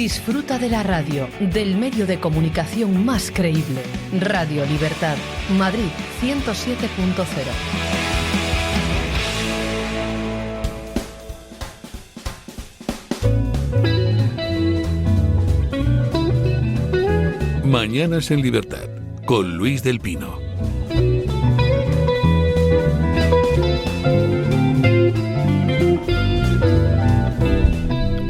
Disfruta de la radio, del medio de comunicación más creíble. Radio Libertad, Madrid 107.0. Mañanas en Libertad, con Luis del Pino.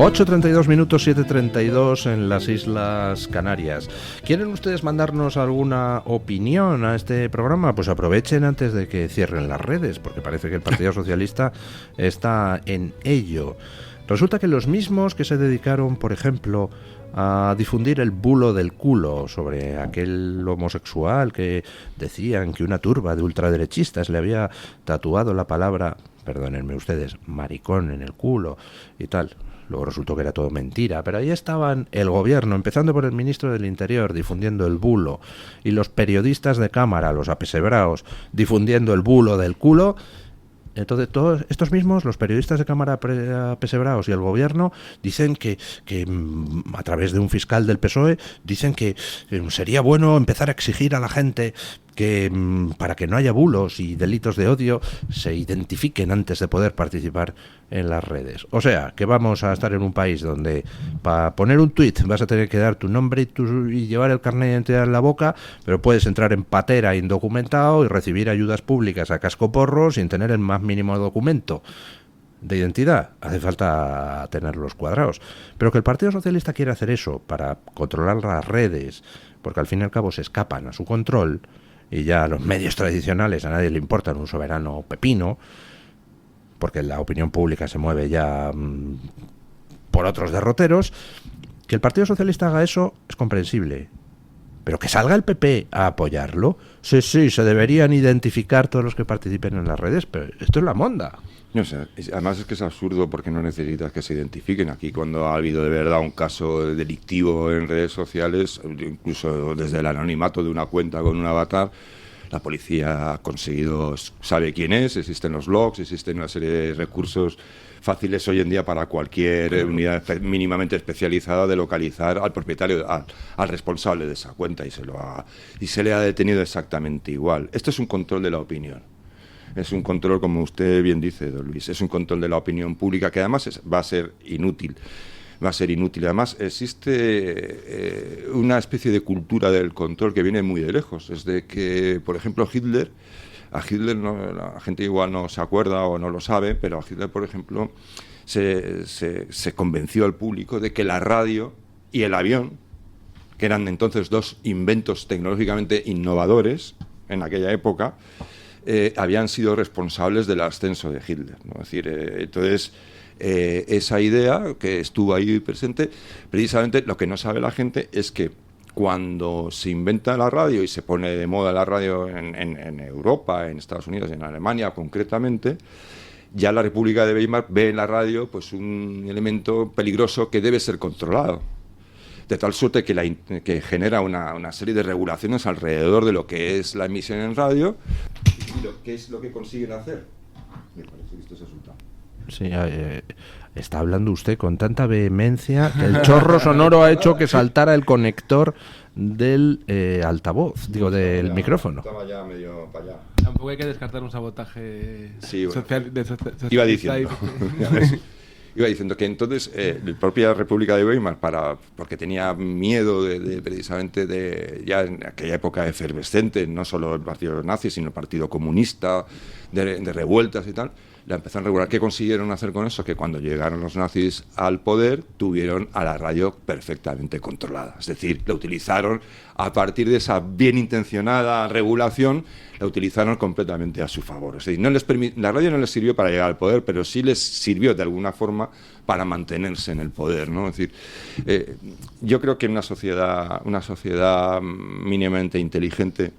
8:32 minutos, 7:32 en las Islas Canarias. ¿Quieren ustedes mandarnos alguna opinión a este programa? Pues aprovechen antes de que cierren las redes, porque parece que el Partido Socialista está en ello. Resulta que los mismos que se dedicaron, por ejemplo, a difundir el bulo del culo sobre aquel homosexual que decían que una turba de ultraderechistas le había tatuado la palabra, perdónenme ustedes, maricón en el culo y tal. Luego resultó que era todo mentira, pero ahí estaban el gobierno, empezando por el ministro del Interior, difundiendo el bulo, y los periodistas de cámara, los apesebraos, difundiendo el bulo del culo. Entonces todos estos mismos, los periodistas de cámara apesebraos y el gobierno, dicen que a través de un fiscal del PSOE, dicen que sería bueno empezar a exigir a la gente que para que no haya bulos y delitos de odio se identifiquen antes de poder participar en las redes. O sea, que vamos a estar en un país donde para poner un tuit vas a tener que dar tu nombre y llevar el carnet de identidad en la boca, pero puedes entrar en patera indocumentado y recibir ayudas públicas a cascoporro sin tener el más mínimo documento de identidad. Hace falta tenerlos cuadrados. Pero que el Partido Socialista quiere hacer eso para controlar las redes, porque al fin y al cabo se escapan a su control, y ya los medios tradicionales a nadie le importan un soberano pepino, porque la opinión pública se mueve ya por otros derroteros. Que el Partido Socialista haga eso es comprensible, pero que salga el PP a apoyarlo, sí, se deberían identificar todos los que participen en las redes, pero esto es la monda. No sé, además es que es absurdo porque no necesitas que se identifiquen. Aquí cuando ha habido de verdad un caso delictivo en redes sociales, incluso desde el anonimato de una cuenta con un avatar, la policía ha conseguido, sabe quién es, existen los logs, existen una serie de recursos fáciles hoy en día para cualquier unidad mínimamente especializada de localizar al propietario, al responsable de esa cuenta, y se le ha detenido exactamente igual. Esto es un control de la opinión. Es un control, como usted bien dice, don Luis, es un control de la opinión pública que además va a ser inútil. Además, existe una especie de cultura del control que viene muy de lejos. Desde que, por ejemplo, a Hitler la gente igual no se acuerda o no lo sabe, pero a Hitler, por ejemplo, se convenció al público de que la radio y el avión, que eran entonces dos inventos tecnológicamente innovadores en aquella época, habían sido responsables del ascenso de Hitler, ¿no? Es decir, entonces esa idea que estuvo ahí presente, precisamente lo que no sabe la gente es que cuando se inventa la radio y se pone de moda la radio en Europa, en Estados Unidos, en Alemania concretamente, ya la República de Weimar ve en la radio pues un elemento peligroso que debe ser controlado. De tal suerte que genera una serie de regulaciones alrededor de lo que es la emisión en radio. ¿Y qué es lo que consiguen hacer? Me parece que esto es resultado. Sí, está hablando usted con tanta vehemencia que el chorro sonoro ha hecho que saltara el conector del altavoz, del micrófono. Estaba ya medio para allá. Tampoco hay que descartar un sabotaje social. Iba diciendo. Iba diciendo que entonces la propia República de Weimar, porque tenía miedo precisamente ya en aquella época efervescente, no solo el partido nazi, sino el partido comunista, de revueltas y tal, la empezaron a regular. ¿Qué consiguieron hacer con eso? Que cuando llegaron los nazis al poder, tuvieron a la radio perfectamente controlada. Es decir, la utilizaron a partir de esa bien intencionada regulación, la utilizaron completamente a su favor. Es decir, la radio no les sirvió para llegar al poder, pero sí les sirvió de alguna forma para mantenerse en el poder, ¿no? Es decir, yo creo que en una sociedad mínimamente inteligente,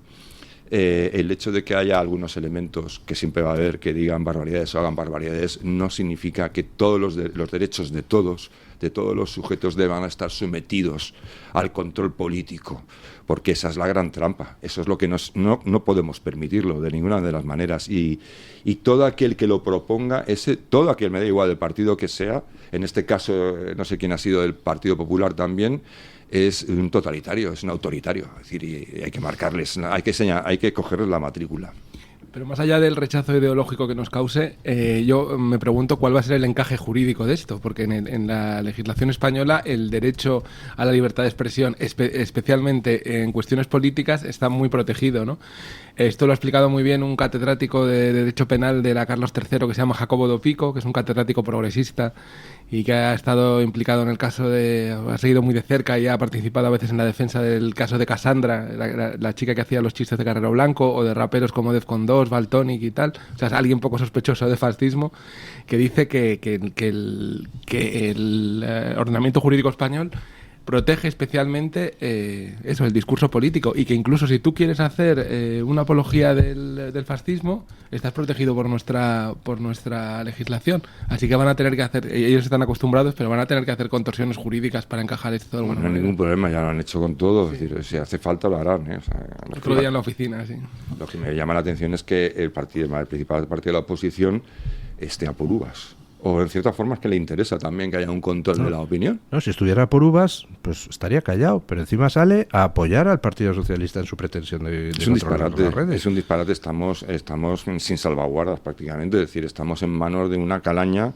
el hecho de que haya algunos elementos que siempre va a haber que digan barbaridades o hagan barbaridades no significa que todos los derechos de todos de todos los sujetos deban estar sometidos al control político, porque esa es la gran trampa. Eso es lo que no podemos permitirlo de ninguna de las maneras. Y todo aquel que lo proponga, todo aquel, me da igual del partido que sea, en este caso no sé quién ha sido del Partido Popular también, es un totalitario, es un autoritario. Es decir, y hay que marcarles, hay que cogerles la matrícula. Pero más allá del rechazo ideológico que nos cause, yo me pregunto cuál va a ser el encaje jurídico de esto, porque en la legislación española el derecho a la libertad de expresión, especialmente en cuestiones políticas, está muy protegido, ¿no? Esto lo ha explicado muy bien un catedrático de Derecho Penal de la Carlos III que se llama Jacobo Dopico, que es un catedrático progresista y que ha estado implicado en el caso ha seguido muy de cerca y ha participado a veces en la defensa del caso de Cassandra, la chica que hacía los chistes de Carrero Blanco, o de raperos como Defcon 2, Valtonic y tal. O sea, es alguien poco sospechoso de fascismo, que dice que el ordenamiento jurídico español protege especialmente el discurso político, y que incluso si tú quieres hacer una apología del fascismo, estás protegido por nuestra legislación. Así que van a tener que hacer, ellos están acostumbrados, pero van a tener que hacer contorsiones jurídicas para encajar esto de alguna manera. No hay ningún problema, ya lo han hecho con todo. Sí. Es decir, si hace falta lo harán. O sea, otro día en la oficina, sí. Lo que me llama la atención es que el principal partido de la oposición esté a por uvas. O en cierta forma es que le interesa también que haya un control de la opinión. No, si estuviera por uvas, pues estaría callado, pero encima sale a apoyar al Partido Socialista en su pretensión de controlar las redes. Es un disparate, estamos sin salvaguardas prácticamente, es decir, estamos en manos de una calaña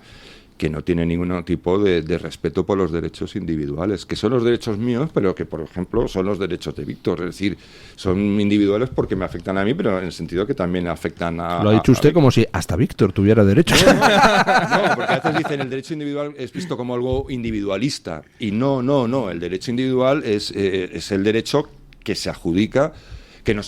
que no tiene ningún tipo de respeto por los derechos individuales, que son los derechos míos, pero que, por ejemplo, son los derechos de Víctor. Es decir, son individuales porque me afectan a mí, pero en el sentido que también afectan a... Lo ha dicho usted como si hasta Víctor tuviera derechos. No, porque a veces dicen el derecho individual es visto como algo individualista. Y no. El derecho individual es el derecho que se adjudica,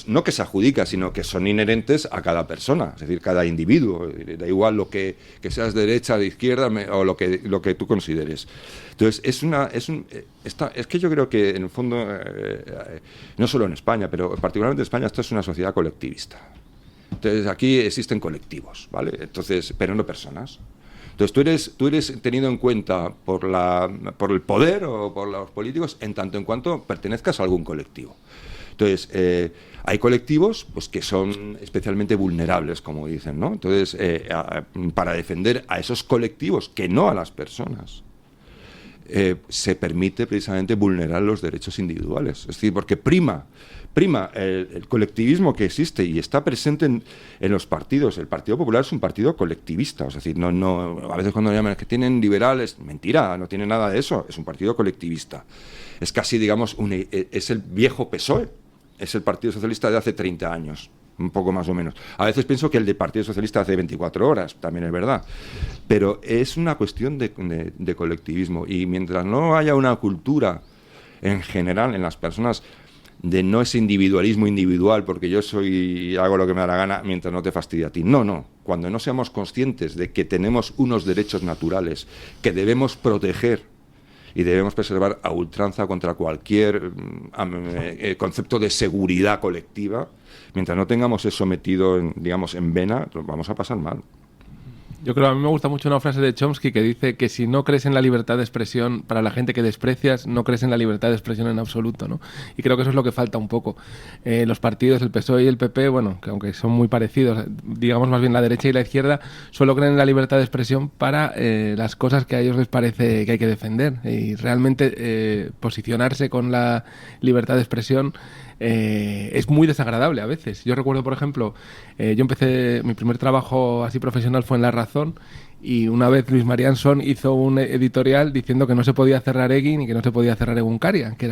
no que se adjudica, sino que son inherentes a cada persona, es decir, cada individuo. Da igual lo que seas de derecha, de izquierda o lo que tú consideres. Entonces, es que yo creo que en el fondo, no solo en España, pero particularmente en España, esto es una sociedad colectivista. Entonces, aquí existen colectivos, ¿vale? Entonces, pero no personas. Entonces tú eres tenido en cuenta por el poder o por los políticos en tanto en cuanto pertenezcas a algún colectivo. Entonces, hay colectivos pues que son especialmente vulnerables, como dicen, ¿no? Entonces, para defender a esos colectivos, que no a las personas, se permite precisamente vulnerar los derechos individuales. Es decir, porque prima el colectivismo que existe y está presente en los partidos. El Partido Popular es un partido colectivista, es decir, no, a veces cuando llaman que tienen liberales, mentira, no tiene nada de eso, es un partido colectivista. Es casi, digamos, es el viejo PSOE, es el Partido Socialista de hace 30 años, un poco más o menos. A veces pienso que el del Partido Socialista hace 24 horas, también es verdad, pero es una cuestión de colectivismo, y mientras no haya una cultura en general en las personas de no ese individualismo individual, porque yo hago lo que me da la gana mientras no te fastidie a ti. No. Cuando no seamos conscientes de que tenemos unos derechos naturales que debemos proteger y debemos preservar a ultranza contra cualquier concepto de seguridad colectiva, mientras no tengamos eso metido en vena, vamos a pasar mal. Yo creo, a mí me gusta mucho una frase de Chomsky que dice que si no crees en la libertad de expresión para la gente que desprecias, no crees en la libertad de expresión en absoluto, ¿no? Y creo que eso es lo que falta un poco. Los partidos, el PSOE y el PP, bueno, que aunque son muy parecidos, digamos más bien la derecha y la izquierda, solo creen en la libertad de expresión para las cosas que a ellos les parece que hay que defender. Y realmente posicionarse con la libertad de expresión es muy desagradable a veces. Yo recuerdo, por ejemplo, yo empecé, mi primer trabajo así profesional fue en La Razón, y una vez Luis Marianson hizo un editorial diciendo que no se podía cerrar Egin y que no se podía cerrar Egunkaria, que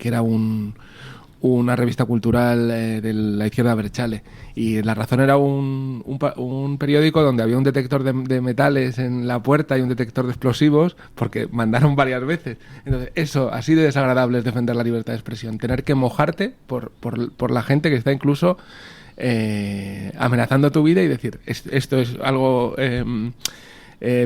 era una revista cultural de la izquierda abertzale, y La Razón era un periódico donde había un detector de metales en la puerta y un detector de explosivos, porque mandaron varias veces. Entonces, eso, así de desagradable es defender la libertad de expresión, tener que mojarte por la gente que está incluso amenazando tu vida y decir, esto es algo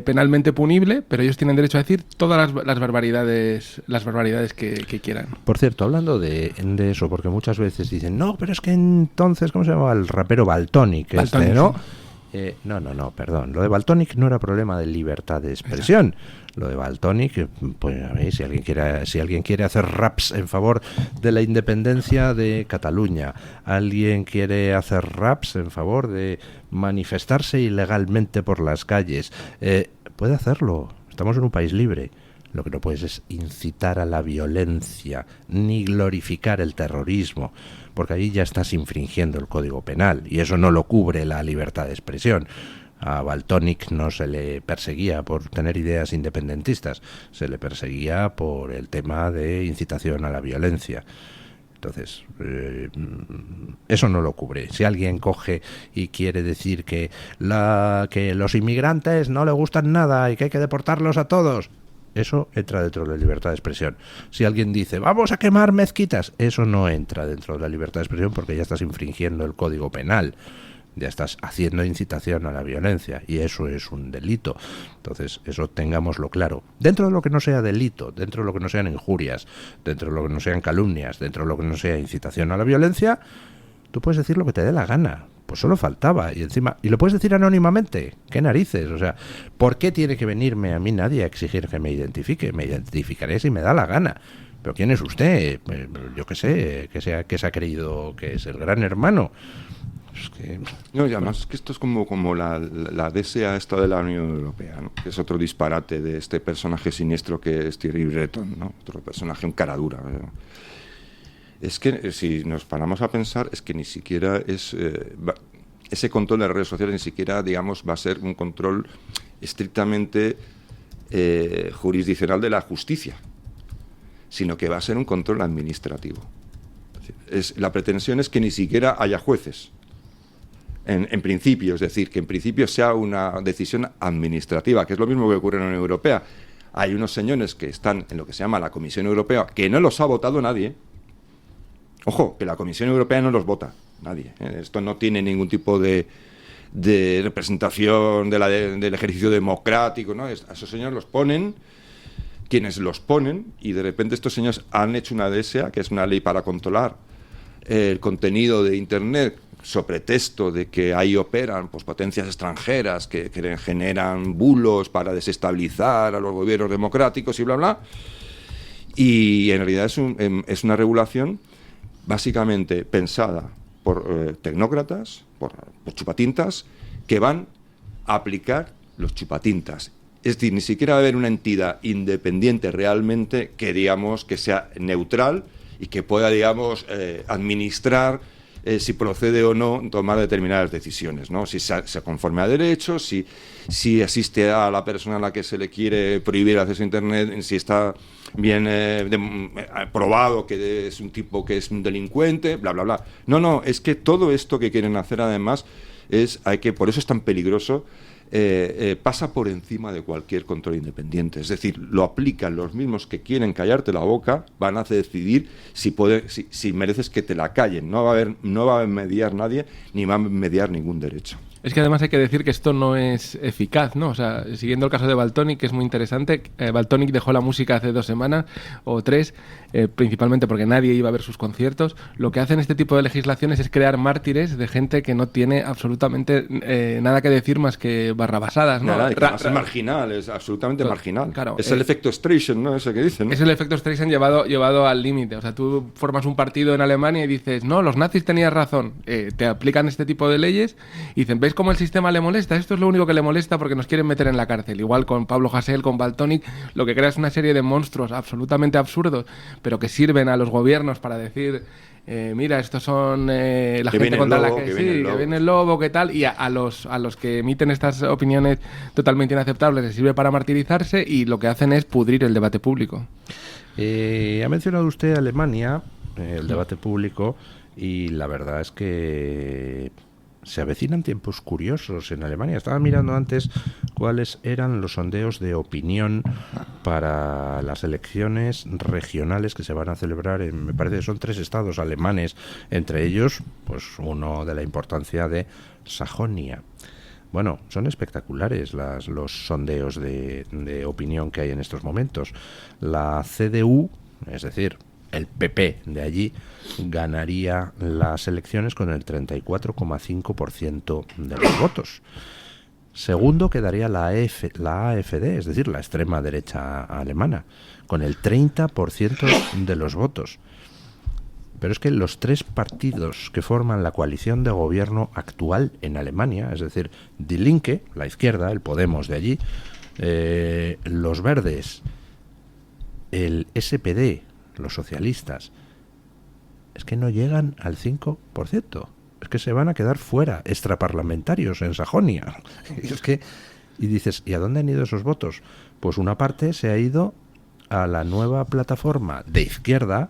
penalmente punible, pero ellos tienen derecho a decir todas las barbaridades que quieran. Por cierto, hablando de eso, porque muchas veces dicen, no, pero es que entonces, ¿cómo se llama? El rapero Valtonic, ¿no? No, perdón. Lo de Valtònyc no era problema de libertad de expresión. Lo de Valtònyc, pues a ver, si alguien quiere hacer raps en favor de la independencia de Cataluña, alguien quiere hacer raps en favor de manifestarse ilegalmente por las calles, puede hacerlo. Estamos en un país libre. Lo que no puedes es incitar a la violencia ni glorificar el terrorismo, porque ahí ya estás infringiendo el Código Penal y eso no lo cubre la libertad de expresión. A Valtònyc no se le perseguía por tener ideas independentistas, se le perseguía por el tema de incitación a la violencia. Entonces, eso no lo cubre. Si alguien coge y quiere decir que los inmigrantes no le gustan nada y que hay que deportarlos a todos, eso entra dentro de la libertad de expresión. Si alguien dice, vamos a quemar mezquitas, eso no entra dentro de la libertad de expresión porque ya estás infringiendo el Código Penal. Ya estás haciendo incitación a la violencia y eso es un delito. Entonces, eso tengámoslo claro. Dentro de lo que no sea delito, dentro de lo que no sean injurias, dentro de lo que no sean calumnias, dentro de lo que no sea incitación a la violencia, tú puedes decir lo que te dé la gana. Pues solo faltaba. Y encima, y lo puedes decir anónimamente. ¿Qué narices? O sea, ¿por qué tiene que venirme a mí nadie a exigir que me identifique? Me identificaré si me da la gana. ¿Pero quién es usted? Yo qué sé, que se ha creído que es el gran hermano. No, y además es que esto es como la DSA esta de la Unión Europea, ¿no? Que es otro disparate de este personaje siniestro que es Thierry Breton, ¿no? Otro personaje, un cara dura, ¿no? Es que si nos paramos a pensar, es que ni siquiera es ese control de las redes sociales ni siquiera, digamos, va a ser un control estrictamente jurisdiccional de la justicia, sino que va a ser un control administrativo. La pretensión es que ni siquiera haya jueces, en principio, es decir, que en principio sea una decisión administrativa, que es lo mismo que ocurre en la Unión Europea. Hay unos señores que están en lo que se llama la Comisión Europea, que no los ha votado nadie. Ojo, que la Comisión Europea no los vota nadie. Esto no tiene ningún tipo de representación del ejercicio democrático, ¿no? A esos señores los ponen quienes los ponen, y de repente estos señores han hecho una DSA, que es una ley para controlar el contenido de Internet, sobre pretexto de que ahí operan pues, potencias extranjeras que generan bulos para desestabilizar a los gobiernos democráticos y bla, bla. Y en realidad es una regulación básicamente pensada por tecnócratas, por chupatintas, que van a aplicar los chupatintas. Es decir, ni siquiera va a haber una entidad independiente realmente que, digamos, que sea neutral y que pueda, digamos, administrar si procede o no tomar determinadas decisiones, ¿no? Si se conforme a derechos, si asiste a la persona a la que se le quiere prohibir acceso a Internet, si está bien probado que es un tipo que es un delincuente, bla, bla, bla. No, es que todo esto que quieren hacer además por eso es tan peligroso. Pasa por encima de cualquier control independiente, es decir, lo aplican los mismos que quieren callarte la boca, van a decidir si mereces que te la callen. No va a mediar nadie, ni va a mediar ningún derecho. Es que además hay que decir que esto no es eficaz, ¿no? O sea, siguiendo el caso de Valtònyc, que es muy interesante, Valtònyc dejó la música hace 2 semanas o 3, principalmente porque nadie iba a ver sus conciertos. Lo que hacen este tipo de legislaciones es crear mártires de gente que no tiene absolutamente nada que decir más que barrabasadas, ¿no? Nada, es marginal, es absolutamente marginal. Claro, es el efecto Streisand, ¿no? Ese que dicen, ¿no? Es el efecto Streisand llevado al límite. O sea, tú formas un partido en Alemania y dices, no, los nazis tenían razón. Te aplican este tipo de leyes y dicen, ¿ves cómo el sistema le molesta? Esto es lo único que le molesta porque nos quieren meter en la cárcel. Igual con Pablo Hasél, con Valtònyc, lo que crea es una serie de monstruos absolutamente absurdos, pero que sirven a los gobiernos para decir, mira, estos son la gente contra la que viene el lobo, qué tal, y a los que emiten estas opiniones totalmente inaceptables les sirve para martirizarse, y lo que hacen es pudrir el debate público. Ha mencionado usted Alemania, el debate público, y la verdad es que se avecinan tiempos curiosos en Alemania. Estaba mirando antes cuáles eran los sondeos de opinión para las elecciones regionales que se van a celebrar me parece que son 3 estados alemanes, entre ellos pues uno de la importancia de Sajonia. Bueno, son espectaculares los sondeos de opinión que hay en estos momentos. La CDU, es decir, el PP de allí, ganaría las elecciones con el 34,5% de los votos. Segundo quedaría la AfD, es decir, la extrema derecha alemana, con el 30% de los votos. Pero es que los tres partidos que forman la coalición de gobierno actual en Alemania, es decir, Die Linke, la izquierda, el Podemos de allí, los verdes, el SPD, los socialistas, es que no llegan al 5%. Es que se van a quedar fuera, extraparlamentarios en Sajonia. Y dices, ¿y a dónde han ido esos votos? Pues una parte se ha ido a la nueva plataforma de izquierda,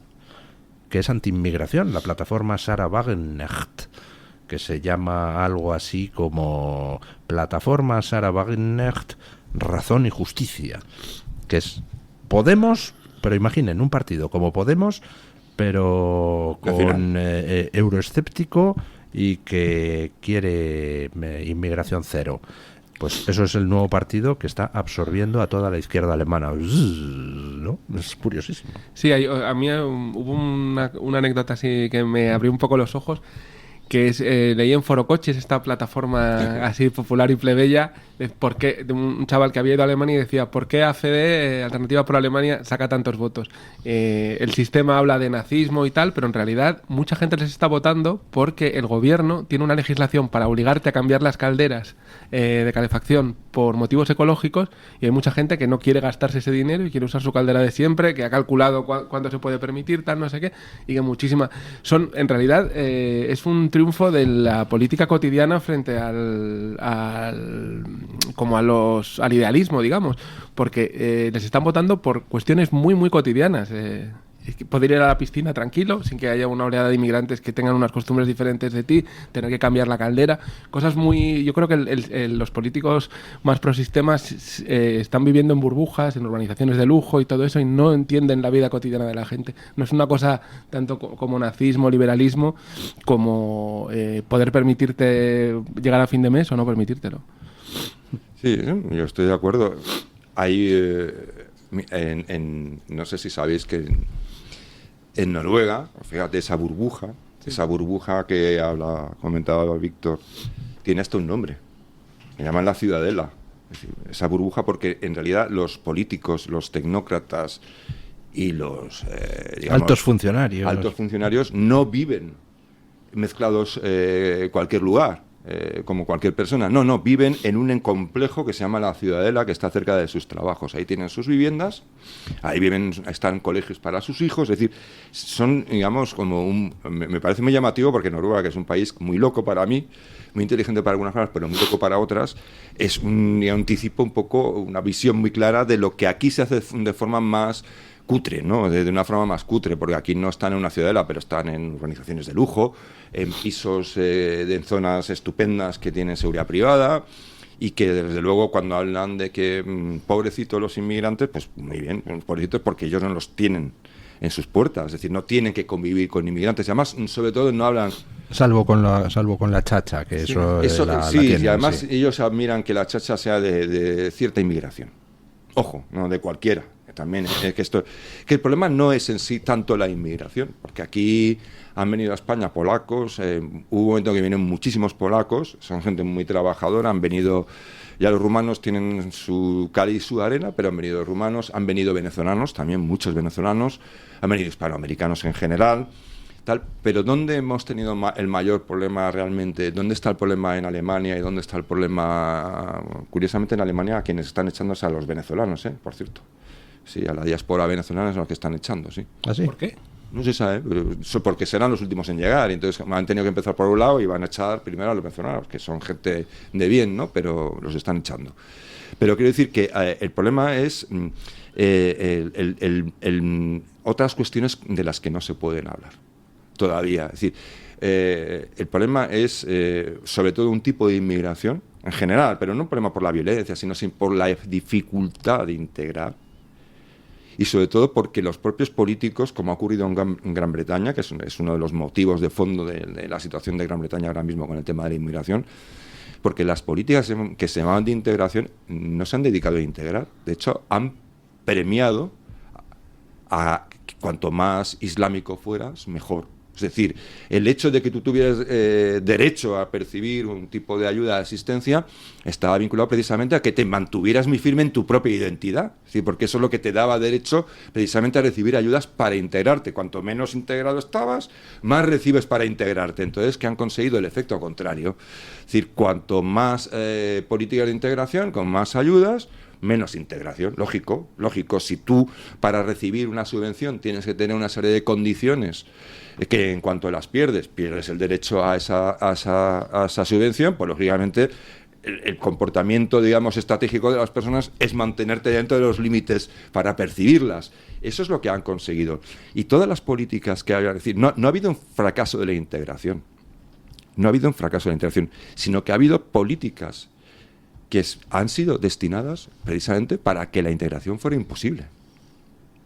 que es anti-inmigración, la plataforma Sarah Wagenknecht, que se llama algo así como Plataforma Sarah Wagenknecht, Razón y Justicia, que es Podemos, pero imaginen, un partido como Podemos, pero con euroescéptico y que quiere inmigración cero. Pues eso es el nuevo partido que está absorbiendo a toda la izquierda alemana, ¿no? Es curiosísimo. Sí, a mí hubo una anécdota así que me abrió un poco los ojos, que es, leí en Forocoches, esta plataforma así popular y plebeya, de un chaval que había ido a Alemania y decía, ¿por qué AfD, Alternativa por Alemania, saca tantos votos? El sistema habla de nazismo y tal, pero en realidad mucha gente les está votando porque el gobierno tiene una legislación para obligarte a cambiar las calderas de calefacción por motivos ecológicos, y hay mucha gente que no quiere gastarse ese dinero y quiere usar su caldera de siempre, que ha calculado cuánto se puede permitir, tal, no sé qué, y que muchísima... En realidad es un triunfo de la política cotidiana frente al idealismo, digamos, porque les están votando por cuestiones muy, muy cotidianas. Poder ir a la piscina tranquilo, sin que haya una oleada de inmigrantes que tengan unas costumbres diferentes de ti, tener que cambiar la caldera, cosas muy... Yo creo que los políticos más prosistemas están viviendo en burbujas, en urbanizaciones de lujo y todo eso, y no entienden la vida cotidiana de la gente. No es una cosa tanto como nazismo, liberalismo, como poder permitirte llegar a fin de mes o no permitírtelo. Sí, yo estoy de acuerdo. Hay... no sé si sabéis que en Noruega, fíjate, esa burbuja que comentaba Víctor, tiene hasta un nombre. Se llama la Ciudadela. Es decir, esa burbuja, porque en realidad los políticos, los tecnócratas y los altos funcionarios no viven mezclados en cualquier lugar. Como cualquier persona. No, viven en un complejo que se llama la Ciudadela, que está cerca de sus trabajos. Ahí tienen sus viviendas, ahí están colegios para sus hijos, es decir, son, digamos, me parece muy llamativo, porque Noruega, que es un país muy loco para mí, muy inteligente para algunas cosas, pero muy loco para otras, es un anticipo un poco, una visión muy clara de lo que aquí se hace de forma más cutre, ¿no? De una forma más cutre, porque aquí no están en una ciudadela, pero están en organizaciones de lujo, en pisos en zonas estupendas que tienen seguridad privada, y que desde luego cuando hablan de que pobrecitos los inmigrantes, pues muy bien, pobrecitos porque ellos no los tienen en sus puertas, es decir, no tienen que convivir con inmigrantes, y además sobre todo no hablan... Salvo con la chacha, que sí, eso la tienen, y además ellos admiran que la chacha sea de cierta inmigración. Ojo, no de cualquiera. También que el problema no es en sí tanto la inmigración, porque aquí han venido a España polacos, hubo un momento que vienen muchísimos polacos, son gente muy trabajadora, han venido, ya los rumanos tienen su cal y su arena, pero han venido rumanos, han venido venezolanos, también muchos venezolanos, han venido hispanoamericanos en general, tal, pero ¿dónde hemos tenido el mayor problema realmente? ¿Dónde está el problema en Alemania y dónde está el problema? Curiosamente en Alemania a quienes están echándose a los venezolanos, por cierto. Sí, a la diáspora venezolana es lo que están echando, sí. ¿Ah, sí? ¿Por qué? No se sabe, pero porque serán los últimos en llegar, y entonces han tenido que empezar por un lado y van a echar primero a los venezolanos, que son gente de bien, ¿no? Pero los están echando. Pero quiero decir que el problema es otras cuestiones de las que no se pueden hablar todavía. Es decir, el problema es sobre todo un tipo de inmigración en general, pero no un problema por la violencia, sino por la dificultad de integrar. Y sobre todo porque los propios políticos, como ha ocurrido en Gran Bretaña, que es uno de los motivos de fondo de la situación de Gran Bretaña ahora mismo con el tema de la inmigración, porque las políticas que se llaman de integración no se han dedicado a integrar. De hecho, han premiado a cuanto más islámico fueras, mejor. Es decir, el hecho de que tú tuvieras derecho a percibir un tipo de ayuda de asistencia estaba vinculado precisamente a que te mantuvieras muy firme en tu propia identidad. Es decir, porque eso es lo que te daba derecho precisamente a recibir ayudas para integrarte. Cuanto menos integrado estabas, más recibes para integrarte. Entonces, que han conseguido el efecto contrario. Es decir, cuanto más políticas de integración, con más ayudas, menos integración. Lógico. Si tú, para recibir una subvención, tienes que tener una serie de condiciones que en cuanto las pierdes el derecho a esa subvención, pues lógicamente el comportamiento, digamos, estratégico de las personas es mantenerte dentro de los límites para percibirlas. Eso es lo que han conseguido. Y todas las políticas que hay, es decir, no ha habido un fracaso de la integración. No ha habido un fracaso de la integración, sino que ha habido políticas que han sido destinadas precisamente para que la integración fuera imposible.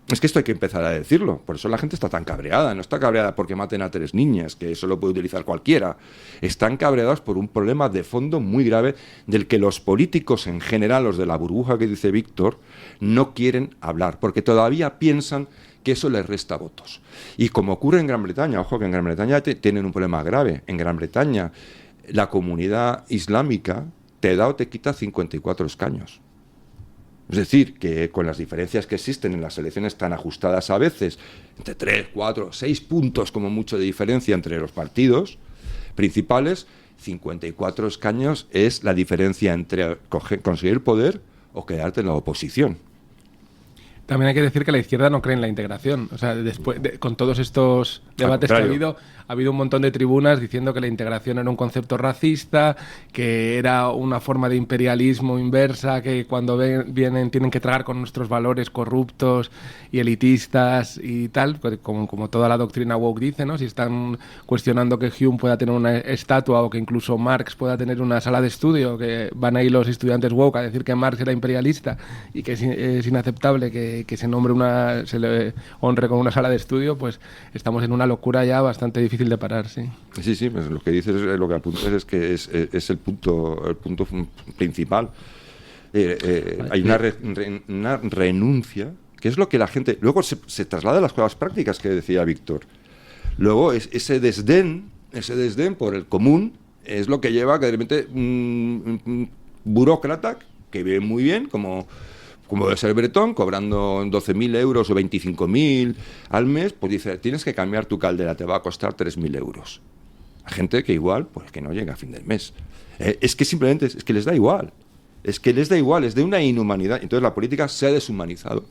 Es que esto hay que empezar a decirlo. Por eso la gente está tan cabreada. No está cabreada porque maten a 3 niñas, que eso lo puede utilizar cualquiera. Están cabreadas por un problema de fondo muy grave del que los políticos en general, los de la burbuja que dice Víctor, no quieren hablar, porque todavía piensan que eso les resta votos. Y como ocurre en Gran Bretaña, ojo que en Gran Bretaña tienen un problema grave. En Gran Bretaña la comunidad islámica te da o te quita 54 escaños. Es decir, que con las diferencias que existen en las elecciones tan ajustadas a veces, entre 3, 4, 6 puntos como mucho de diferencia entre los partidos principales, 54 escaños es la diferencia entre conseguir poder o quedarte en la oposición. También hay que decir que la izquierda no cree en la integración. O sea, después con todos estos debates que ha habido un montón de tribunas diciendo que la integración era un concepto racista, que era una forma de imperialismo inversa, que cuando vienen tienen que tragar con nuestros valores corruptos y elitistas y tal, como toda la doctrina woke dice, ¿no? Si están cuestionando que Hume pueda tener una estatua o que incluso Marx pueda tener una sala de estudio, que van ahí los estudiantes woke a decir que Marx era imperialista y que es inaceptable que se nombre se le honre con una sala de estudio, pues estamos en una locura ya bastante difícil de parar, sí. Sí, pues lo que dices, lo que apuntas es que es el punto principal. Hay una renuncia, que es lo que la gente... Luego se traslada a las cosas prácticas que decía Víctor. Luego ese desdén por el común es lo que lleva a que de repente un burócrata que vive muy bien, como debe ser Bretón, cobrando 12.000 euros o 25.000 al mes, pues dice, tienes que cambiar tu caldera, te va a costar 3.000 euros. Hay gente que igual, pues que no llega a fin del mes. Es que simplemente, es que les da igual. Es de una inhumanidad. Entonces la política se ha deshumanizado.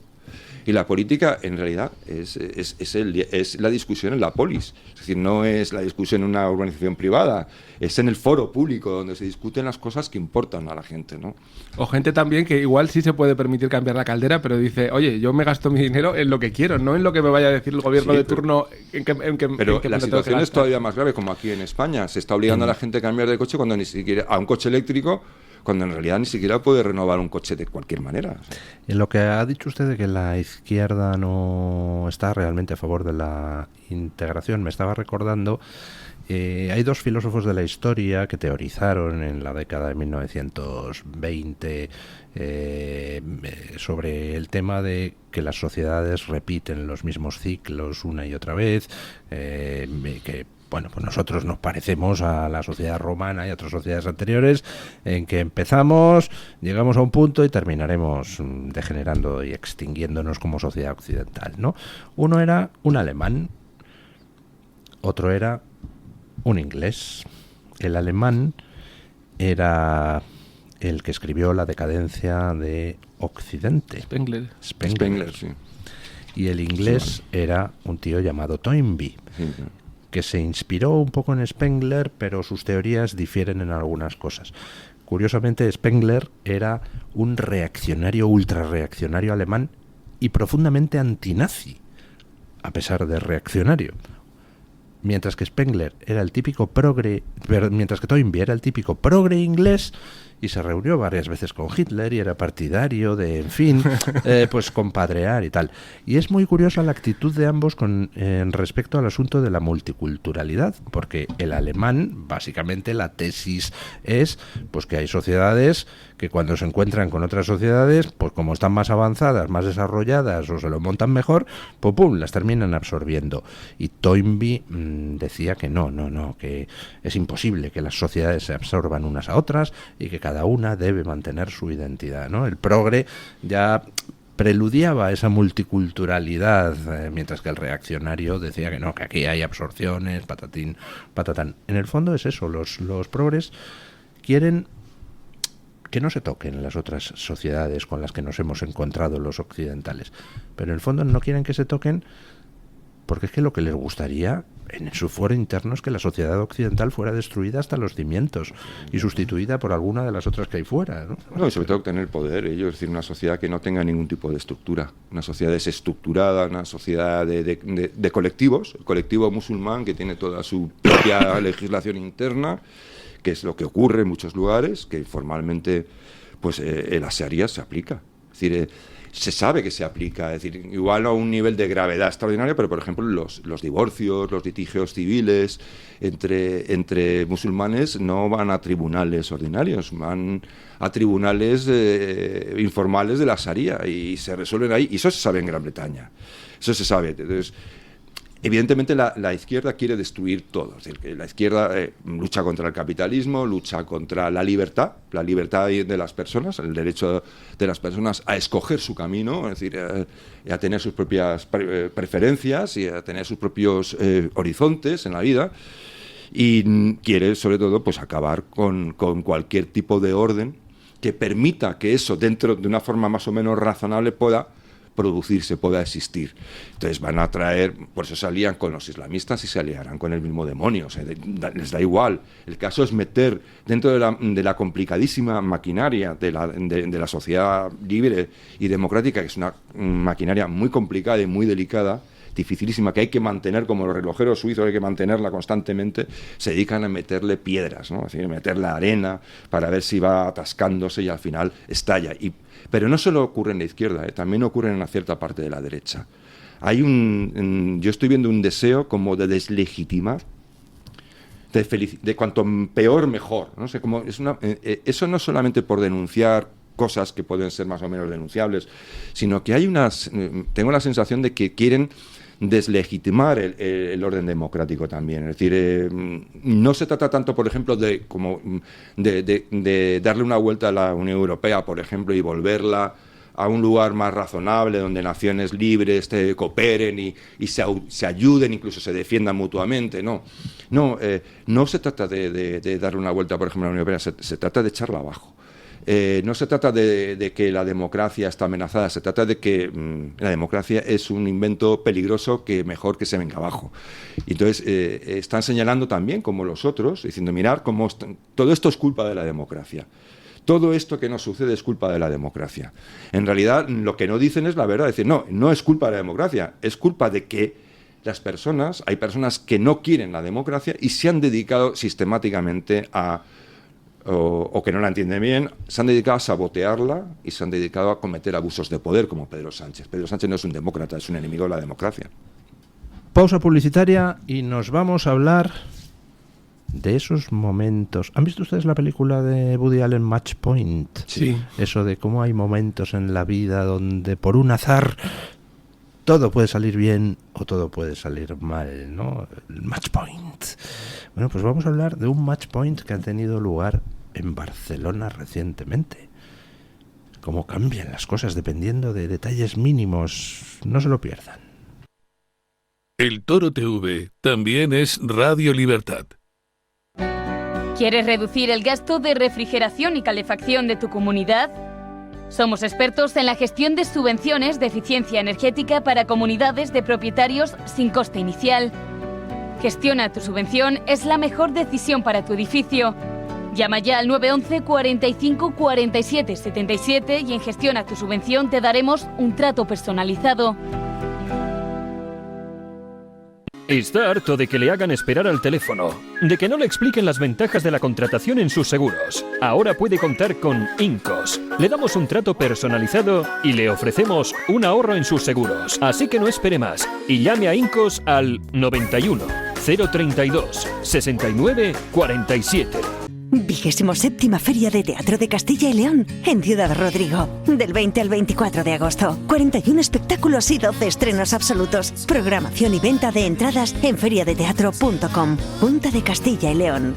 Y la política, en realidad, es la discusión en la polis. Es decir, no es la discusión en una organización privada, es en el foro público donde se discuten las cosas que importan a la gente, ¿no? O gente también que igual sí se puede permitir cambiar la caldera, pero dice, oye, yo me gasto mi dinero en lo que quiero, no en lo que me vaya a decir el gobierno de turno. Pero la situación es todavía más grave, como aquí en España. Se está obligando a la gente a cambiar de coche cuando ni siquiera a un coche eléctrico, cuando en realidad ni siquiera puede renovar un coche de cualquier manera. O sea. En lo que ha dicho usted de que la izquierda no está realmente a favor de la integración, me estaba recordando, hay 2 filósofos de la historia que teorizaron en la década de 1920 sobre el tema de que las sociedades repiten los mismos ciclos una y otra vez, que bueno, pues nosotros nos parecemos a la sociedad romana y a otras sociedades anteriores, en que empezamos, llegamos a un punto y terminaremos degenerando y extinguiéndonos como sociedad occidental, ¿no? Uno era un alemán, otro era un inglés. El alemán era el que escribió La decadencia de Occidente. Spengler, sí. Y el inglés era un tío llamado Toynbee. Sí. Que se inspiró un poco en Spengler, pero sus teorías difieren en algunas cosas. Curiosamente, Spengler era un reaccionario, ultrarreaccionario alemán y profundamente antinazi, a pesar de reaccionario. Mientras que Spengler era el típico mientras que Toynbee era el típico progre inglés, y se reunió varias veces con Hitler y era partidario de, en fin, pues compadrear y tal. Y es muy curiosa la actitud de ambos con respecto al asunto de la multiculturalidad, porque el alemán, básicamente la tesis es pues que hay sociedades que cuando se encuentran con otras sociedades, pues como están más avanzadas, más desarrolladas o se lo montan mejor, pues pum, las terminan absorbiendo. Y Toynbee decía que no, que es imposible que las sociedades se absorban unas a otras y que cada una debe mantener su identidad, ¿no? El progre ya preludiaba esa multiculturalidad, mientras que el reaccionario decía que no, que aquí hay absorciones, patatín, patatán. En el fondo es eso, los progres quieren que no se toquen las otras sociedades con las que nos hemos encontrado los occidentales, pero en el fondo no quieren que se toquen porque es que lo que les gustaría en su foro interno es que la sociedad occidental fuera destruida hasta los cimientos y sustituida por alguna de las otras que hay fuera, ¿no? No, y sobre todo tener poder, es decir, una sociedad que no tenga ningún tipo de estructura, una sociedad desestructurada, una sociedad de colectivos, el colectivo musulmán que tiene toda su propia legislación interna, que es lo que ocurre en muchos lugares, que formalmente pues la Sharia se aplica, es decir, se sabe que se aplica, es decir, igual a un nivel de gravedad extraordinario, pero por ejemplo los divorcios, los litigios civiles entre musulmanes no van a tribunales ordinarios, van a tribunales informales de la Sharia y se resuelven ahí, y eso se sabe en Gran Bretaña, eso se sabe. Entonces, evidentemente la izquierda quiere destruir todo, es decir, que la izquierda lucha contra el capitalismo, lucha contra la libertad de las personas, el derecho de las personas a escoger su camino, es decir, a tener sus propias preferencias y a tener sus propios horizontes en la vida, y quiere sobre todo pues acabar con cualquier tipo de orden que permita que eso dentro de una forma más o menos razonable pueda producirse, pueda existir. Entonces van a traer, por eso se alían con los islamistas y se aliarán con el mismo demonio, o sea, les da igual. El caso es meter dentro de la complicadísima maquinaria de la sociedad libre y democrática, que es una maquinaria muy complicada y muy delicada, dificilísima, que hay que mantener como los relojeros suizos, hay que mantenerla constantemente, se dedican a meterle piedras, ¿no? Es decir, meterle arena para ver si va atascándose y al final estalla. Pero no solo ocurre en la izquierda, también ocurre en una cierta parte de la derecha. Yo estoy viendo un deseo como de deslegitimar, de cuanto peor mejor, ¿no? O sea, como eso no solamente por denunciar cosas que pueden ser más o menos denunciables, sino que tengo la sensación de que quieren deslegitimar el orden democrático también. Es decir, no se trata tanto, por ejemplo, de darle una vuelta a la Unión Europea, por ejemplo, y volverla a un lugar más razonable, donde naciones libres cooperen y se ayuden, incluso se defiendan mutuamente. No se trata de darle una vuelta, por ejemplo, a la Unión Europea, se trata de echarla abajo. No se trata de que la democracia está amenazada, se trata de que la democracia es un invento peligroso que mejor que se venga abajo. Y entonces están señalando también, como los otros, diciendo, mirad, todo esto es culpa de la democracia. Todo esto que nos sucede es culpa de la democracia. En realidad, lo que no dicen es la verdad, es decir, no es culpa de la democracia, es culpa de que hay personas que no quieren la democracia y se han dedicado sistemáticamente o que no la entienden bien, se han dedicado a sabotearla y se han dedicado a cometer abusos de poder, como Pedro Sánchez. Pedro Sánchez no es un demócrata, es un enemigo de la democracia. Pausa publicitaria y nos vamos a hablar de esos momentos. ¿Han visto ustedes la película de Woody Allen, Match Point? Sí. Eso de cómo hay momentos en la vida donde por un azar todo puede salir bien o todo puede salir mal, ¿no? El match point. Bueno, pues vamos a hablar de un match point que ha tenido lugar en Barcelona recientemente. Cómo cambian las cosas dependiendo de detalles mínimos. No se lo pierdan. El Toro TV también es Radio Libertad. ¿Quieres reducir el gasto de refrigeración y calefacción de tu comunidad? Somos expertos en la gestión de subvenciones de eficiencia energética para comunidades de propietarios sin coste inicial. Gestiona tu subvención, es la mejor decisión para tu edificio. Llama ya al 911 45 47 77 y en Gestiona tu subvención te daremos un trato personalizado. Está harto de que le hagan esperar al teléfono, de que no le expliquen las ventajas de la contratación en sus seguros. Ahora puede contar con Incos. Le damos un trato personalizado y le ofrecemos un ahorro en sus seguros. Así que no espere más y llame a Incos al 91 032 69 47. 27ª Feria de Teatro de Castilla y León en Ciudad Rodrigo. Del 20 al 24 de agosto. 41 espectáculos y 12 estrenos absolutos. Programación y venta de entradas en feriadeteatro.com. Junta de Castilla y León.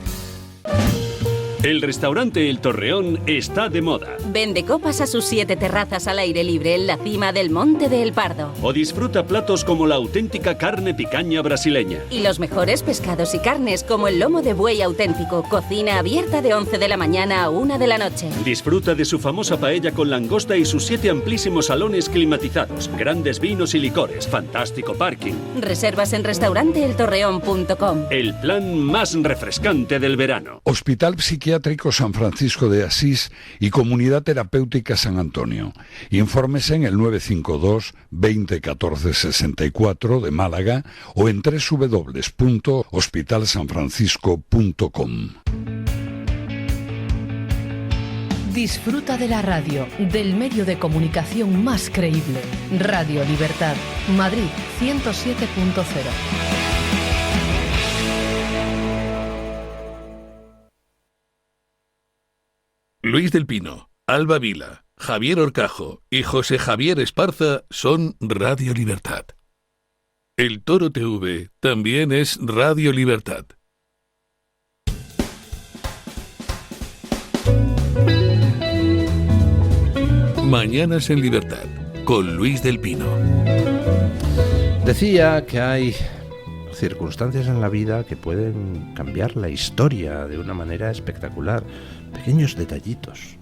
El restaurante El Torreón está de moda. Vende copas a sus 7 terrazas al aire libre en la cima del Monte de El Pardo. O disfruta platos como la auténtica carne picaña brasileña. Y los mejores pescados y carnes como el lomo de buey auténtico. Cocina abierta de 11 de la mañana a 1 de la noche. Disfruta de su famosa paella con langosta y sus 7 amplísimos salones climatizados. Grandes vinos y licores. Fantástico parking. Reservas en restauranteeltorreón.com. El plan más refrescante del verano. Hospital Psiquiátrico San Francisco de Asís y Comunidad Terapéutica San Antonio. Infórmese en el 952 20 14 64 de Málaga o en www.hospitalsanfrancisco.com. Disfruta de la radio, del medio de comunicación más creíble. Radio Libertad, Madrid 107.0. Luis del Pino, Alba Vila, Javier Horcajo y José Javier Esparza son Radio Libertad. El Toro TV también es Radio Libertad. Mañanas en Libertad, con Luis del Pino. Decía que hay circunstancias en la vida que pueden cambiar la historia de una manera espectacular. Pequeños detallitos.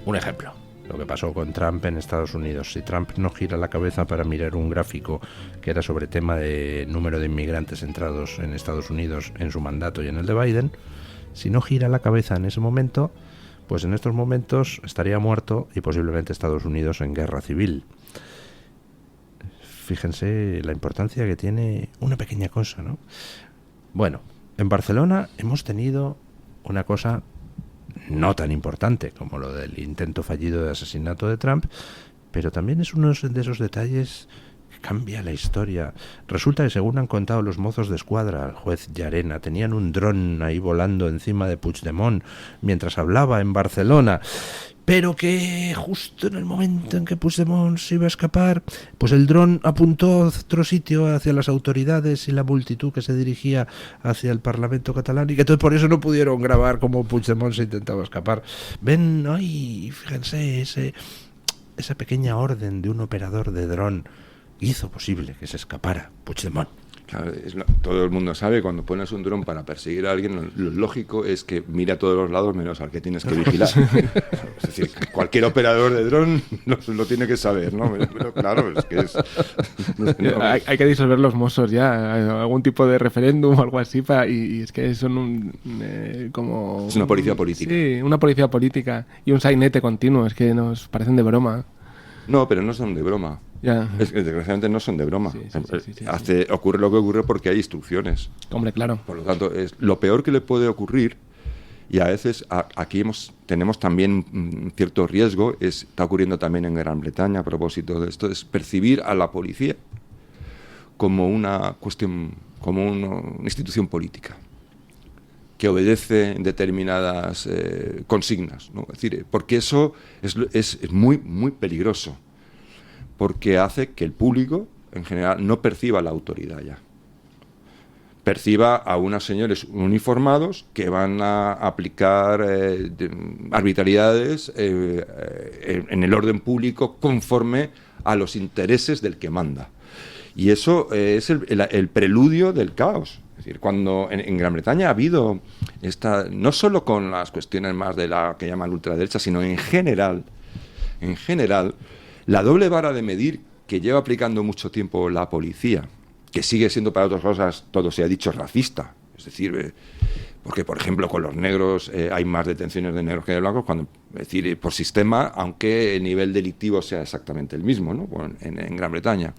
Un ejemplo, lo que pasó con Trump en Estados Unidos. Si Trump no gira la cabeza para mirar un gráfico que era sobre tema de número de inmigrantes entrados en Estados Unidos en su mandato y en el de Biden, si no gira la cabeza en ese momento, pues en estos momentos estaría muerto y posiblemente Estados Unidos en guerra civil. Fíjense la importancia que tiene una pequeña cosa, ¿no? Bueno, en Barcelona hemos tenido una cosa no tan importante como lo del intento fallido de asesinato de Trump, pero también es uno de esos detalles que cambia la historia. Resulta que, según han contado los mozos de escuadra al juez Llarena, tenían un dron ahí volando encima de Puigdemont mientras hablaba en Barcelona, pero que justo en el momento en que Puigdemont se iba a escapar, pues el dron apuntó a otro sitio, hacia las autoridades y la multitud que se dirigía hacia el Parlamento catalán, y que entonces por eso no pudieron grabar cómo Puigdemont se intentaba escapar. Ven, ay, fíjense, esa pequeña orden de un operador de dron hizo posible que se escapara Puigdemont. Claro, todo el mundo sabe, cuando pones un dron para perseguir a alguien, lo lógico es que mira a todos los lados menos al que tienes que vigilar. Es decir, cualquier operador de dron lo tiene que saber, ¿no? Pero claro, es que es... No. Hay que disolver los mozos ya, algún tipo de referéndum o algo así, y es que son como... Es una policía política. Sí, una policía política y un sainete continuo, es que nos parecen de broma. No, pero no son de broma. Ya. Es que desgraciadamente no son de broma. Sí. Ocurre lo que ocurre porque hay instrucciones. Hombre, claro. Por lo tanto, es lo peor que le puede ocurrir, y a veces aquí tenemos también un cierto riesgo, está ocurriendo también en Gran Bretaña a propósito de esto, es percibir a la policía como una cuestión, como una institución política que obedece determinadas consignas, ¿no? Es decir, porque eso es muy, muy peligroso, porque hace que el público, en general, no perciba la autoridad ya. Perciba a unos señores uniformados que van a aplicar arbitrariedades en el orden público conforme a los intereses del que manda. Y eso es el preludio del caos. Es decir, cuando en Gran Bretaña ha habido no solo con las cuestiones más de la que llaman ultraderecha, sino en general, la doble vara de medir que lleva aplicando mucho tiempo la policía, que sigue siendo para otras cosas, todo se ha dicho, racista. Es decir, porque, por ejemplo, con los negros hay más detenciones de negros que de blancos, es decir, por sistema, aunque el nivel delictivo sea exactamente el mismo, ¿no? En Gran Bretaña.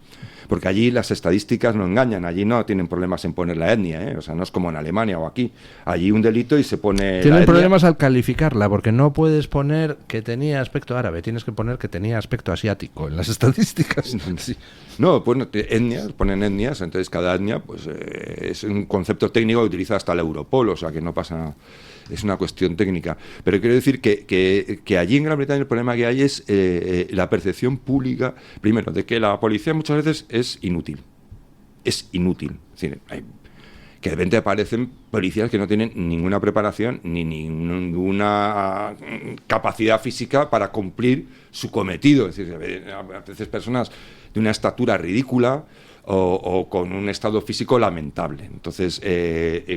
Porque allí las estadísticas no engañan, allí no tienen problemas en poner la etnia, o sea, no es como en Alemania o aquí. Allí un delito y se pone Tienen la problemas al calificarla, porque no puedes poner que tenía aspecto árabe, tienes que poner que tenía aspecto asiático en las estadísticas. Sí. No, pues etnias, ponen etnias, entonces cada etnia pues es un concepto técnico que utiliza hasta el Europol, o sea que no pasa nada. Es una cuestión técnica. Pero quiero decir que allí en Gran Bretaña el problema que hay es la percepción pública, primero, de que la policía muchas veces es inútil. Es inútil. Es decir, que de repente aparecen policías que no tienen ninguna preparación ni ninguna capacidad física para cumplir su cometido. Es decir, a veces personas de una estatura ridícula o con un estado físico lamentable. Entonces,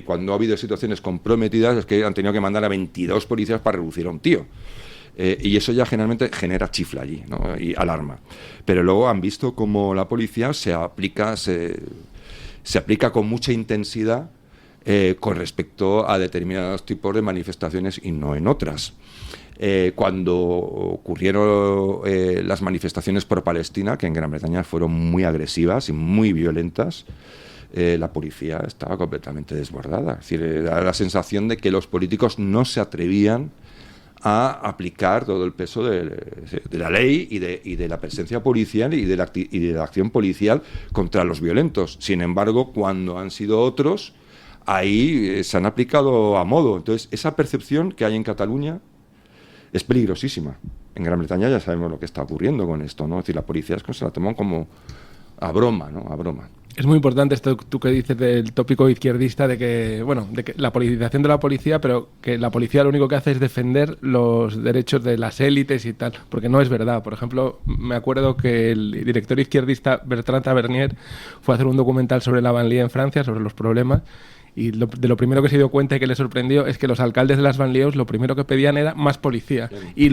cuando ha habido situaciones comprometidas, es que han tenido que mandar a 22 policías para reducir a un tío. Y eso ya generalmente genera chifla allí, ¿no? Y alarma. Pero luego han visto cómo la policía se aplica con mucha intensidad con respecto a determinados tipos de manifestaciones y no en otras. Cuando ocurrieron las manifestaciones por Palestina, que en Gran Bretaña fueron muy agresivas y muy violentas, la policía estaba completamente desbordada. Es decir, da la sensación de que los políticos no se atrevían a aplicar todo el peso de la ley y de la presencia policial y de la acción policial contra los violentos. Sin embargo, cuando han sido otros, ahí se han aplicado a modo. Entonces, esa percepción que hay en Cataluña es peligrosísima. En Gran Bretaña ya sabemos lo que está ocurriendo con esto, ¿no? Es decir, la policía es que se la toman como a broma, ¿no? A broma. Es muy importante esto tú que dices del tópico izquierdista de que la politización de la policía, pero que la policía lo único que hace es defender los derechos de las élites y tal, porque no es verdad. Por ejemplo, me acuerdo que el director izquierdista Bertrand Tavernier fue a hacer un documental sobre la banlieue en Francia, sobre los problemas, y de lo primero que se dio cuenta y que le sorprendió es que los alcaldes de las banlieues lo primero que pedían era más policía, y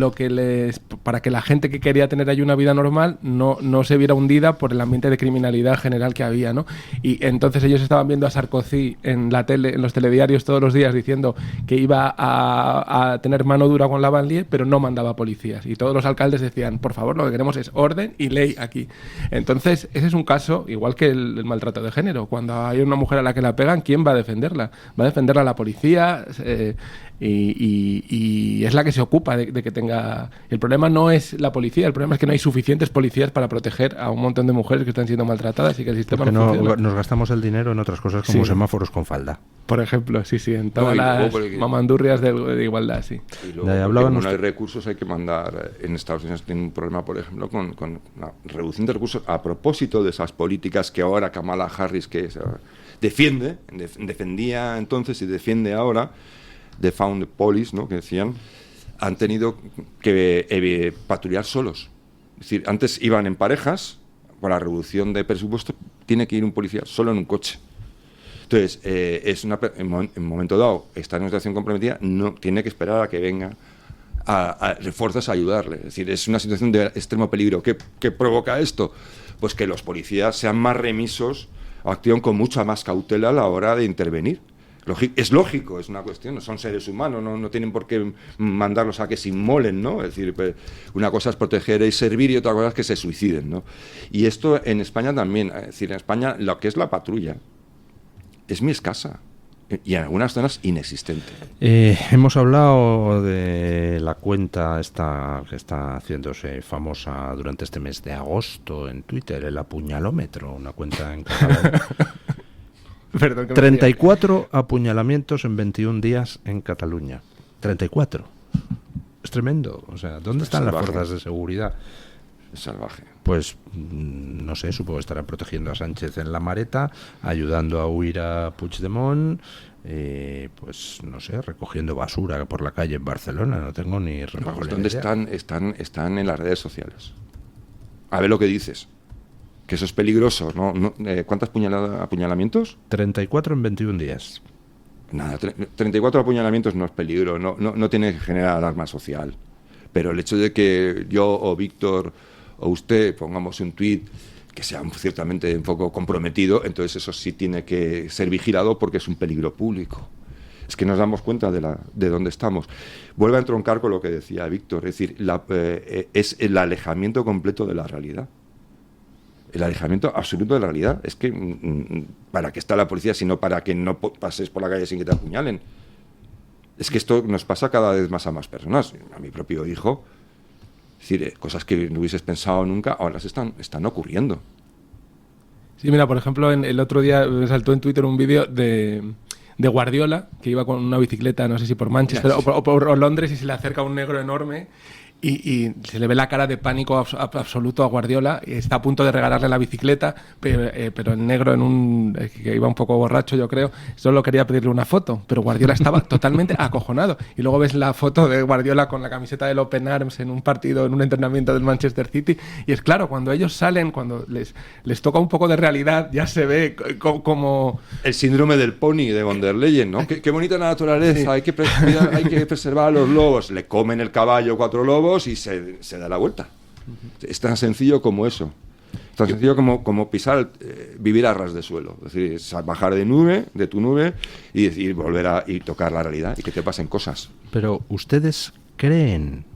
para que la gente que quería tener ahí una vida normal no se viera hundida por el ambiente de criminalidad general que había, ¿no? Y entonces ellos estaban viendo a Sarkozy en la tele, en los telediarios todos los días diciendo que iba a tener mano dura con la banlieue, pero no mandaba policías, y todos los alcaldes decían, por favor, lo que queremos es orden y ley aquí. Entonces ese es un caso igual que el maltrato de género. Cuando hay una mujer a la que la pegan, ¿quién va a defenderla? Va a defenderla la policía, y es la que se ocupa de que tenga... El problema no es la policía, el problema es que no hay suficientes policías para proteger a un montón de mujeres que están siendo maltratadas y que el sistema no funciona. Nos gastamos el dinero en otras cosas como semáforos con falda. Por ejemplo, sí, en todas las mamandurrias de igualdad, sí. Y luego, como no hay recursos, hay que mandar... En Estados Unidos tienen un problema, por ejemplo, con la reducción de recursos a propósito de esas políticas que ahora Kamala Harris defendía entonces y defiende ahora, de Found Police, ¿no? Que decían, han tenido que patrullar solos. Es decir, antes iban en parejas, por la reducción de presupuesto, tiene que ir un policía solo en un coche. Entonces, en un momento dado, está en una situación comprometida, no tiene que esperar a que venga a refuerzos a ayudarle. Es decir, es una situación de extremo peligro. ¿Qué provoca esto? Pues que los policías sean más remisos, actúan con mucha más cautela a la hora de intervenir. Es lógico, es una cuestión, son seres humanos, no tienen por qué mandarlos a que se inmolen, ¿no? Es decir, una cosa es proteger y servir y otra cosa es que se suiciden, ¿no? Y esto en España también, es decir, en España lo que es la patrulla es muy escasa y en algunas zonas inexistente. Hemos hablado de la cuenta esta que está haciéndose famosa durante este mes de agosto en Twitter, el apuñalómetro, una cuenta en catalán. Perdón, 34 apuñalamientos en 21 días en Cataluña. 34. Es tremendo. O sea, ¿dónde están las fuerzas de seguridad? Es salvaje. Pues no sé, supongo que estarán protegiendo a Sánchez en la Mareta, ayudando a huir a Puigdemont, pues no sé, recogiendo basura por la calle en Barcelona. No tengo ni repago. ¿Dónde están en las redes sociales? A ver lo que dices. Que eso es peligroso, ¿no? ¿Cuántos apuñalamientos? 34 en 21 días. Nada, 34 apuñalamientos no es peligro, no tiene que generar alarma social. Pero el hecho de que yo o Víctor o usted pongamos un tuit que sea ciertamente un poco comprometido, entonces eso sí tiene que ser vigilado porque es un peligro público. Es que nos damos cuenta de dónde estamos. Vuelve a entroncar con lo que decía Víctor, es decir, es el alejamiento completo de la realidad. el alejamiento absoluto de la realidad. Es que, ¿para qué está la policía sino para que no pases por la calle sin que te apuñalen? Es que esto nos pasa cada vez más a más personas. A mi propio hijo, es decir, cosas que no hubieses pensado nunca, ahora se están ocurriendo. Sí, mira, por ejemplo, el otro día me saltó en Twitter un vídeo de Guardiola, que iba con una bicicleta, no sé si por Manchester o por Londres, y se le acerca un negro enorme y se le ve la cara de pánico absoluto a Guardiola, y está a punto de regalarle la bicicleta, pero el negro, que iba un poco borracho, yo creo, solo quería pedirle una foto, pero Guardiola estaba totalmente acojonado. Y luego ves la foto de Guardiola con la camiseta del Open Arms en un partido, en un entrenamiento del Manchester City, y es claro, cuando ellos salen, cuando les toca un poco de realidad, ya se ve como... El síndrome del pony de von der Leyen, ¿no? Qué bonita la naturaleza, sí. hay que preservar a los lobos. Le comen el caballo 4 lobos y se da la vuelta. Es tan sencillo como eso. Tan sencillo como pisar, vivir a ras de suelo. Es decir, bajar de tu nube y volver y tocar la realidad y que te pasen cosas. Pero, ¿ustedes creen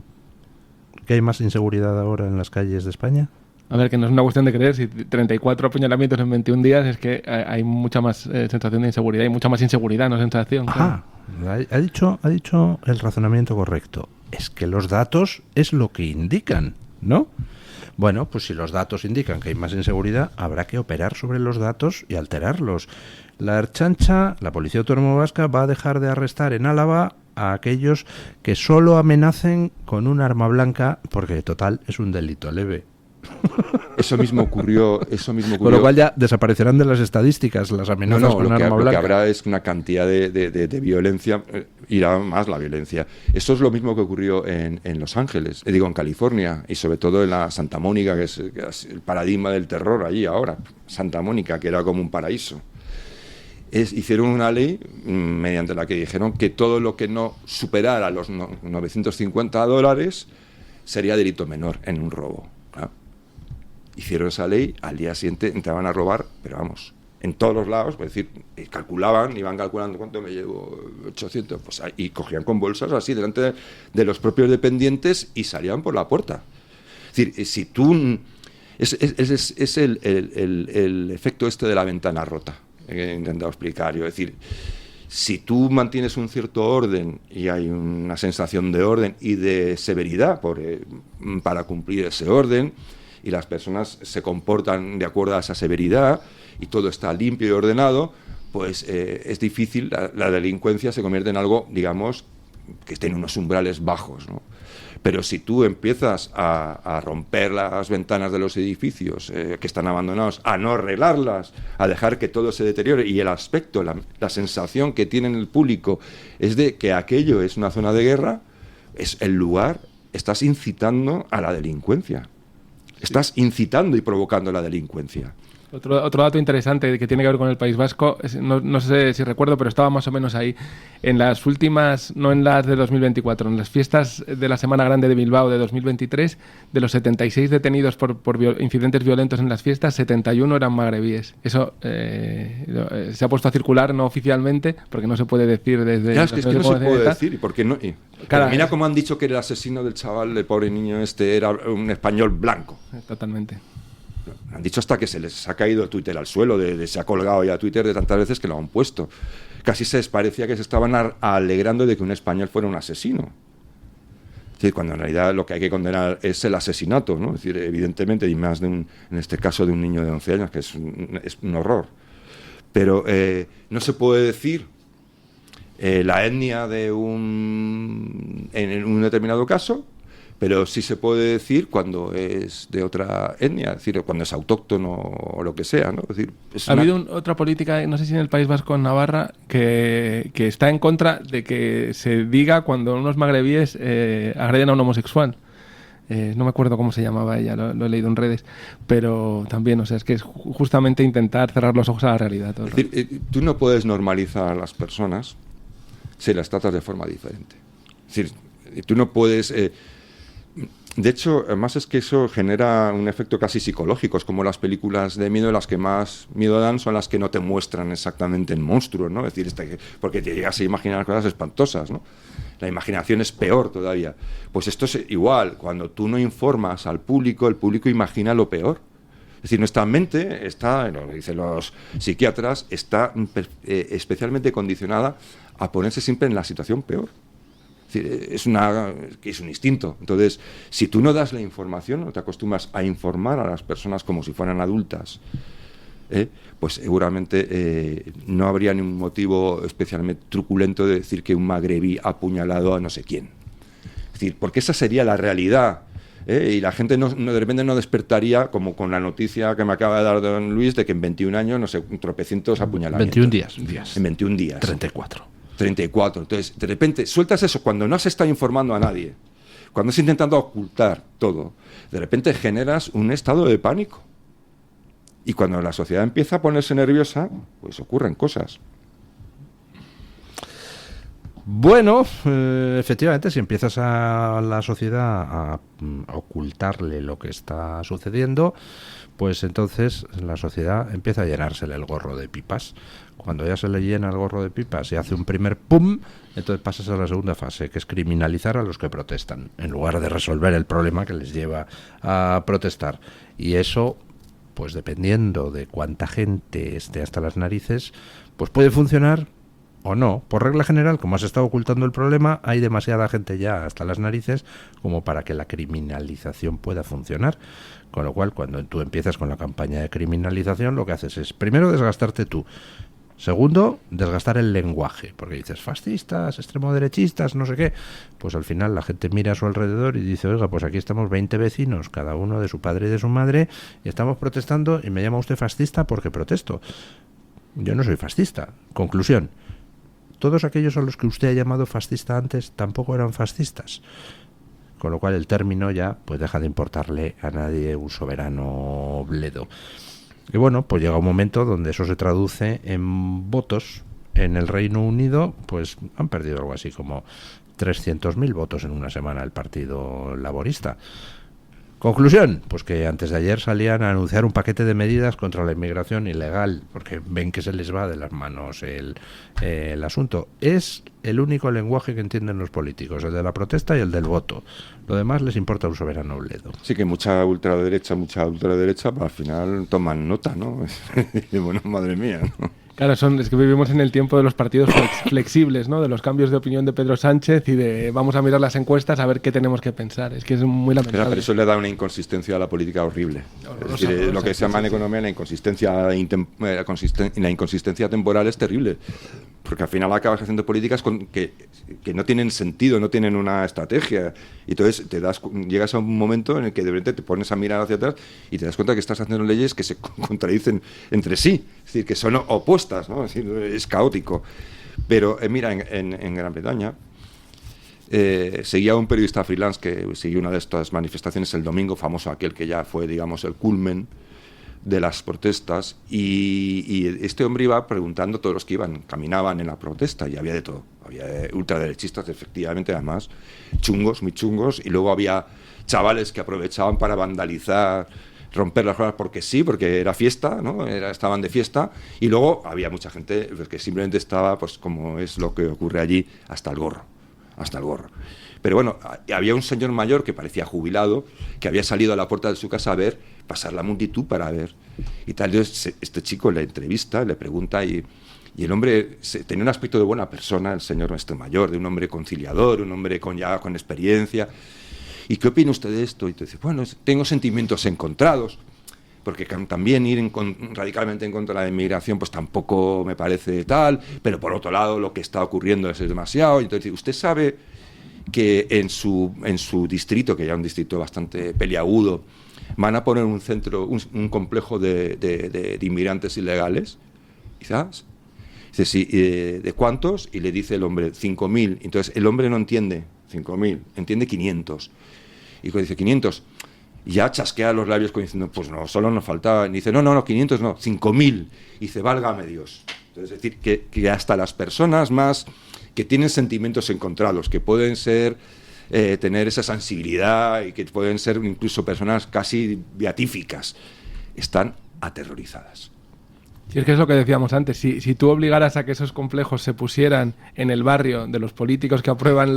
que hay más inseguridad ahora en las calles de España? A ver, que no es una cuestión de creer. Si 34 apuñalamientos en 21 días, es que hay mucha más sensación de inseguridad y mucha más inseguridad, no sensación. Ajá. Claro. Ha dicho el razonamiento correcto. Es que los datos es lo que indican, ¿no? Bueno, pues si los datos indican que hay más inseguridad, habrá que operar sobre los datos y alterarlos. La Ertzaintza, la Policía Autónoma Vasca, va a dejar de arrestar en Álava a aquellos que solo amenacen con un arma blanca, porque total es un delito leve. Eso mismo ocurrió. Con lo cual ya desaparecerán de las estadísticas las amenazas con arma blanca. Lo que habrá es una cantidad de violencia, irá más la violencia. Eso es lo mismo que ocurrió en Los Ángeles, en California, y sobre todo en la Santa Mónica, que es el paradigma del terror allí ahora. Santa Mónica, que era como un paraíso. Hicieron una ley mediante la que dijeron que todo lo que no superara los $950 sería delito menor en un robo. ¿No? Hicieron esa ley, al día siguiente entraban a robar, pero vamos, en todos los lados, es decir, iban calculando cuánto me llevo, 800, pues, y cogían con bolsas así delante de los propios dependientes y salían por la puerta. Es decir, si tú... Es el efecto este de la ventana rota, que he intentado explicar yo. Es decir, si tú mantienes un cierto orden y hay una sensación de orden y de severidad para cumplir ese orden, y las personas se comportan de acuerdo a esa severidad y todo está limpio y ordenado, pues es difícil, la delincuencia se convierte en algo, digamos, que esté en unos umbrales bajos, ¿no? Pero si tú empiezas a romper las ventanas de los edificios que están abandonados, a no arreglarlas, a dejar que todo se deteriore, y el aspecto, la sensación que tiene el público es de que aquello es una zona de guerra, es el lugar, estás incitando a la delincuencia. Estás incitando y provocando la delincuencia. Otro dato interesante que tiene que ver con el País Vasco, no sé si recuerdo, pero estaba más o menos ahí. En las últimas, no en las de 2024, en las fiestas de la Semana Grande de Bilbao de 2023, de los 76 detenidos por incidentes violentos en las fiestas, 71 eran magrebíes. Eso se ha puesto a circular no oficialmente, porque no se puede decir desde... Ya, es que no se puede decir, porque no... Claro, mira cómo han dicho que el asesino del chaval, el pobre niño era un español blanco. Totalmente. Han dicho hasta que se les ha caído Twitter al suelo, se ha colgado ya Twitter de tantas veces que lo han puesto. Casi se les parecía que se estaban alegrando de que un español fuera un asesino. Es decir, cuando en realidad lo que hay que condenar es el asesinato, ¿no? Es decir, evidentemente, y más en este caso de un niño de 11 años, que es un horror. Pero no se puede decir la etnia en un determinado caso, pero sí se puede decir cuando es de otra etnia, es decir, cuando es autóctono o lo que sea, ¿no? Es decir, ha habido otra política, no sé si en el País Vasco o en Navarra, que está en contra de que se diga cuando unos magrebíes agreden a un homosexual. No me acuerdo cómo se llamaba ella, lo he leído en redes, pero también, o sea, es que es justamente intentar cerrar los ojos a la realidad. Es decir, tú no puedes normalizar a las personas si las tratas de forma diferente. Es decir, tú no puedes... de hecho, además es que eso genera un efecto casi psicológico. Es como las películas de miedo, las que más miedo dan son las que no te muestran exactamente el monstruo, ¿no? Es decir, porque te llegas a imaginar cosas espantosas, ¿no? La imaginación es peor todavía. Pues esto es igual. Cuando tú no informas al público, el público imagina lo peor. Es decir, nuestra mente está, lo dicen los psiquiatras, está especialmente condicionada a ponerse siempre en la situación peor. Es decir, es un instinto. Entonces, si tú no das la información, no te acostumbras a informar a las personas como si fueran adultas, pues seguramente no habría ningún motivo especialmente truculento de decir que un magrebí ha apuñalado a no sé quién. Es decir, porque esa sería la realidad. Y la gente de repente no despertaría, como con la noticia que me acaba de dar don Luis, de que en 21 años, no sé, tropecientos apuñalamientos. 21 días. En 21 días. 34. Entonces, de repente, sueltas eso cuando no has estado informando a nadie, cuando has intentado ocultar todo, de repente generas un estado de pánico. Y cuando la sociedad empieza a ponerse nerviosa, pues ocurren cosas. Bueno, efectivamente, si empiezas a la sociedad a ocultarle lo que está sucediendo, pues entonces la sociedad empieza a llenársele el gorro de pipas. Cuando ya se le llena el gorro de pipas y hace un primer pum, entonces pasas a la segunda fase, que es criminalizar a los que protestan, en lugar de resolver el problema que les lleva a protestar. Y eso, pues dependiendo de cuánta gente esté hasta las narices, pues puede funcionar o no. Por regla general, como has estado ocultando el problema, hay demasiada gente ya hasta las narices como para que la criminalización pueda funcionar. Con lo cual, cuando tú empiezas con la campaña de criminalización, lo que haces es, primero, desgastarte tú. Segundo, desgastar el lenguaje, porque dices fascistas, extremoderechistas, no sé qué. Pues al final la gente mira a su alrededor y dice, oiga, pues aquí estamos 20 vecinos, cada uno de su padre y de su madre, y estamos protestando y me llama usted fascista porque protesto. Yo no soy fascista. Conclusión, todos aquellos a los que usted ha llamado fascista antes tampoco eran fascistas. Con lo cual el término ya pues deja de importarle a nadie un soberano bledo. Y bueno, pues llega un momento donde eso se traduce en votos. En el Reino Unido, pues han perdido algo así como 300.000 votos en una semana el Partido Laborista. Conclusión, pues que antes de ayer salían a anunciar un paquete de medidas contra la inmigración ilegal, porque ven que se les va de las manos el asunto. Es el único lenguaje que entienden los políticos, el de la protesta y el del voto. Lo demás les importa un soberano bledo. Sí, que mucha ultraderecha, pues, al final toman nota, ¿no? Y bueno, madre mía, ¿no? Claro, es que vivimos en el tiempo de los partidos flexibles, ¿no? De los cambios de opinión de Pedro Sánchez y de vamos a mirar las encuestas a ver qué tenemos que pensar. Es que es muy lamentable. Pero eso le da una inconsistencia a la política horrible. Es decir, lo que se llama en economía la inconsistencia temporal es terrible. Porque al final acabas haciendo políticas que no tienen sentido, no tienen una estrategia. Y entonces llegas a un momento en el que de repente te pones a mirar hacia atrás y te das cuenta que estás haciendo leyes que se contradicen entre sí. Es decir, que son opuestas, ¿no? Es decir, es caótico. Pero mira, en Gran Bretaña seguía un periodista freelance que siguió una de estas manifestaciones el domingo, famoso aquel que ya fue, digamos, el culmen de las protestas, y este hombre iba preguntando a todos los que caminaban en la protesta, y había de todo. Había ultraderechistas, efectivamente, además, chungos, muy chungos, y luego había chavales que aprovechaban para vandalizar, romper las cosas porque sí, porque era fiesta, ¿no? Estaban de fiesta, y luego había mucha gente que simplemente estaba, pues como es lo que ocurre allí, hasta el gorro. Pero bueno, había un señor mayor que parecía jubilado, que había salido a la puerta de su casa a ver, pasar la multitud para ver. Y tal, entonces este chico le entrevista, le pregunta, y el hombre tenía un aspecto de buena persona, el señor mayor, de un hombre conciliador, un hombre con experiencia. ¿Y qué opina usted de esto? Y te dice, bueno, tengo sentimientos encontrados, porque también ir radicalmente en contra de la inmigración pues tampoco me parece tal, pero por otro lado lo que está ocurriendo es demasiado. Y entonces, usted sabe que en su distrito, que ya es un distrito bastante peliagudo, van a poner un centro, un complejo de inmigrantes ilegales, quizás. Dice, sí, ¿de cuántos? Y le dice el hombre, 5.000. Entonces el hombre no entiende 5.000, entiende 500. Y cuando dice 500, ya chasquea los labios diciendo, pues no, solo nos faltaba. Y dice, no, 500 no, 5.000. Y dice, válgame Dios. Entonces, es decir, que hasta las personas más que tienen sentimientos encontrados, que pueden ser tener esa sensibilidad y que pueden ser incluso personas casi beatíficas, están aterrorizadas. Y es que es lo que decíamos antes, si tú obligaras a que esos complejos se pusieran en el barrio de los políticos que aprueban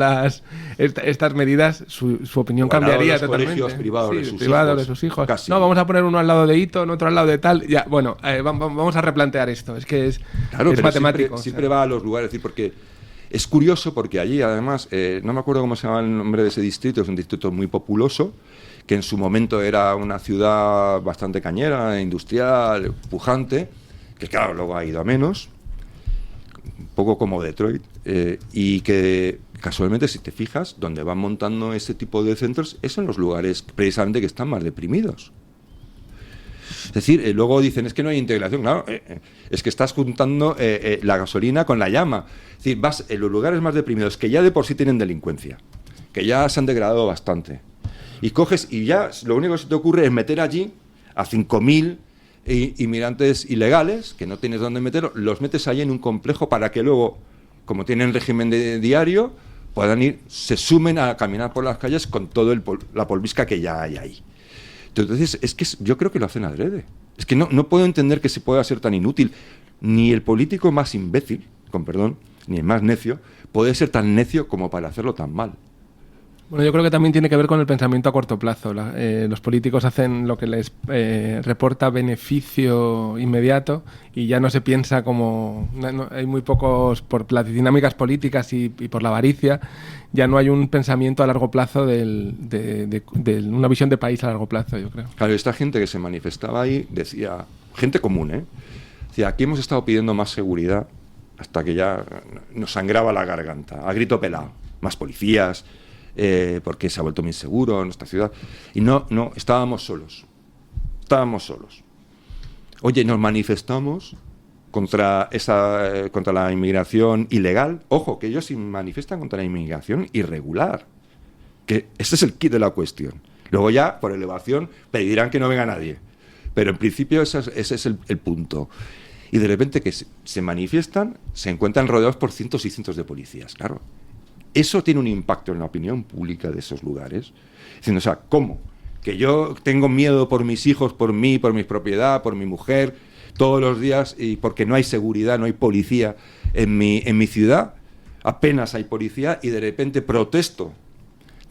estas medidas, su opinión cambiaría totalmente. Colegios privados de sus hijos. Casi. No, vamos a poner uno al lado de Eton, otro al lado de tal. Ya, bueno, vamos a replantear esto. Es que es matemático. Siempre va a los lugares, es decir, porque es curioso porque allí, además, no me acuerdo cómo se llama el nombre de ese distrito, es un distrito muy populoso, que en su momento era una ciudad bastante cañera, industrial, pujante, que claro, luego ha ido a menos, un poco como Detroit, y que casualmente, si te fijas, donde van montando este tipo de centros es en los lugares precisamente que están más deprimidos. Es decir, luego dicen, es que no hay integración. Claro, es que estás juntando la gasolina con la llama. Es decir, vas en los lugares más deprimidos, que ya de por sí tienen delincuencia, que ya se han degradado bastante, y coges y ya lo único que se te ocurre es meter allí a 5.000 inmigrantes ilegales, que no tienes dónde meterlos, los metes allí en un complejo para que luego, como tienen régimen diario, puedan ir, se sumen a caminar por las calles con todo la polvisca que ya hay ahí. Entonces, es que yo creo que lo hacen adrede. Es que no puedo entender que se pueda ser tan inútil. Ni el político más imbécil, con perdón, ni el más necio, puede ser tan necio como para hacerlo tan mal. Bueno, yo creo que también tiene que ver con el pensamiento a corto plazo. Los políticos hacen lo que les reporta beneficio inmediato y ya no se piensa como... hay muy pocos, por las dinámicas políticas y por la avaricia, ya no hay un pensamiento a largo plazo de una visión de país a largo plazo, yo creo. Claro, esta gente que se manifestaba ahí decía, gente común, decía, aquí hemos estado pidiendo más seguridad hasta que ya nos sangraba la garganta, a grito pelado, más policías... porque se ha vuelto muy inseguro en nuestra ciudad. Y no, estábamos solos. Oye, nos manifestamos contra la inmigración ilegal. Ojo, que ellos se manifiestan contra la inmigración irregular. Que ese es el quid de la cuestión. Luego ya, por elevación, pedirán que no venga nadie. Pero en principio ese es el punto. Y de repente que se manifiestan, se encuentran rodeados por cientos y cientos de policías, claro. Eso tiene un impacto en la opinión pública de esos lugares. Diciendo, o sea, ¿cómo? Que yo tengo miedo por mis hijos, por mí, por mi propiedad, por mi mujer, todos los días, y porque no hay seguridad, no hay policía en mi ciudad, apenas hay policía, y de repente protesto,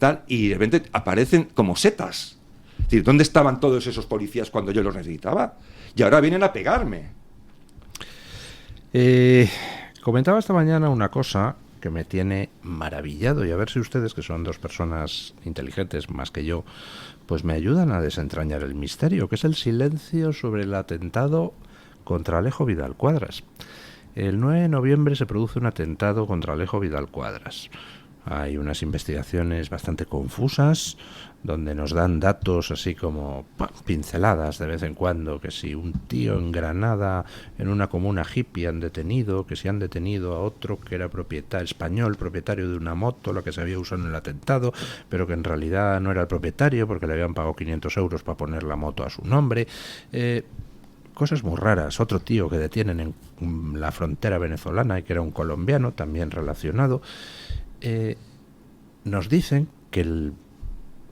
tal, y de repente aparecen como setas. Es decir, ¿dónde estaban todos esos policías cuando yo los necesitaba? Y ahora vienen a pegarme. Comentaba esta mañana una cosa que me tiene maravillado, y a ver si ustedes, que son dos personas inteligentes más que yo, pues me ayudan a desentrañar el misterio, que es el silencio sobre el atentado contra Alejo Vidal Cuadras. El 9 de noviembre se produce un atentado contra Alejo Vidal Cuadras. Hay unas investigaciones bastante confusas, donde nos dan datos así como pinceladas de vez en cuando, que si un tío en Granada, en una comuna hippie, han detenido, que si han detenido a otro que era propietario de una moto, la que se había usado en el atentado, pero que en realidad no era el propietario porque le habían pagado 500 euros para poner la moto a su nombre. Cosas muy raras. Otro tío que detienen en la frontera venezolana y que era un colombiano, también relacionado. Nos dicen que el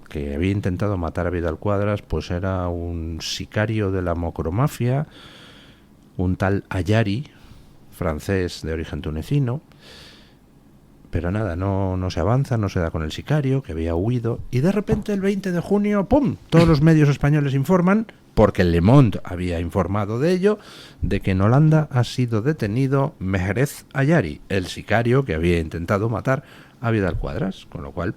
que había intentado matar a Vidal Cuadras pues era un sicario de la macromafia, un tal Ayari, francés de origen tunecino, pero nada, no se avanza, no se da con el sicario, que había huido, y de repente el 20 de junio, ¡pum!, todos los medios españoles informan, porque Le Monde había informado de ello, de que en Holanda ha sido detenido Mehrez Ayari, el sicario que había intentado matar a Vidal Cuadras, con lo cual,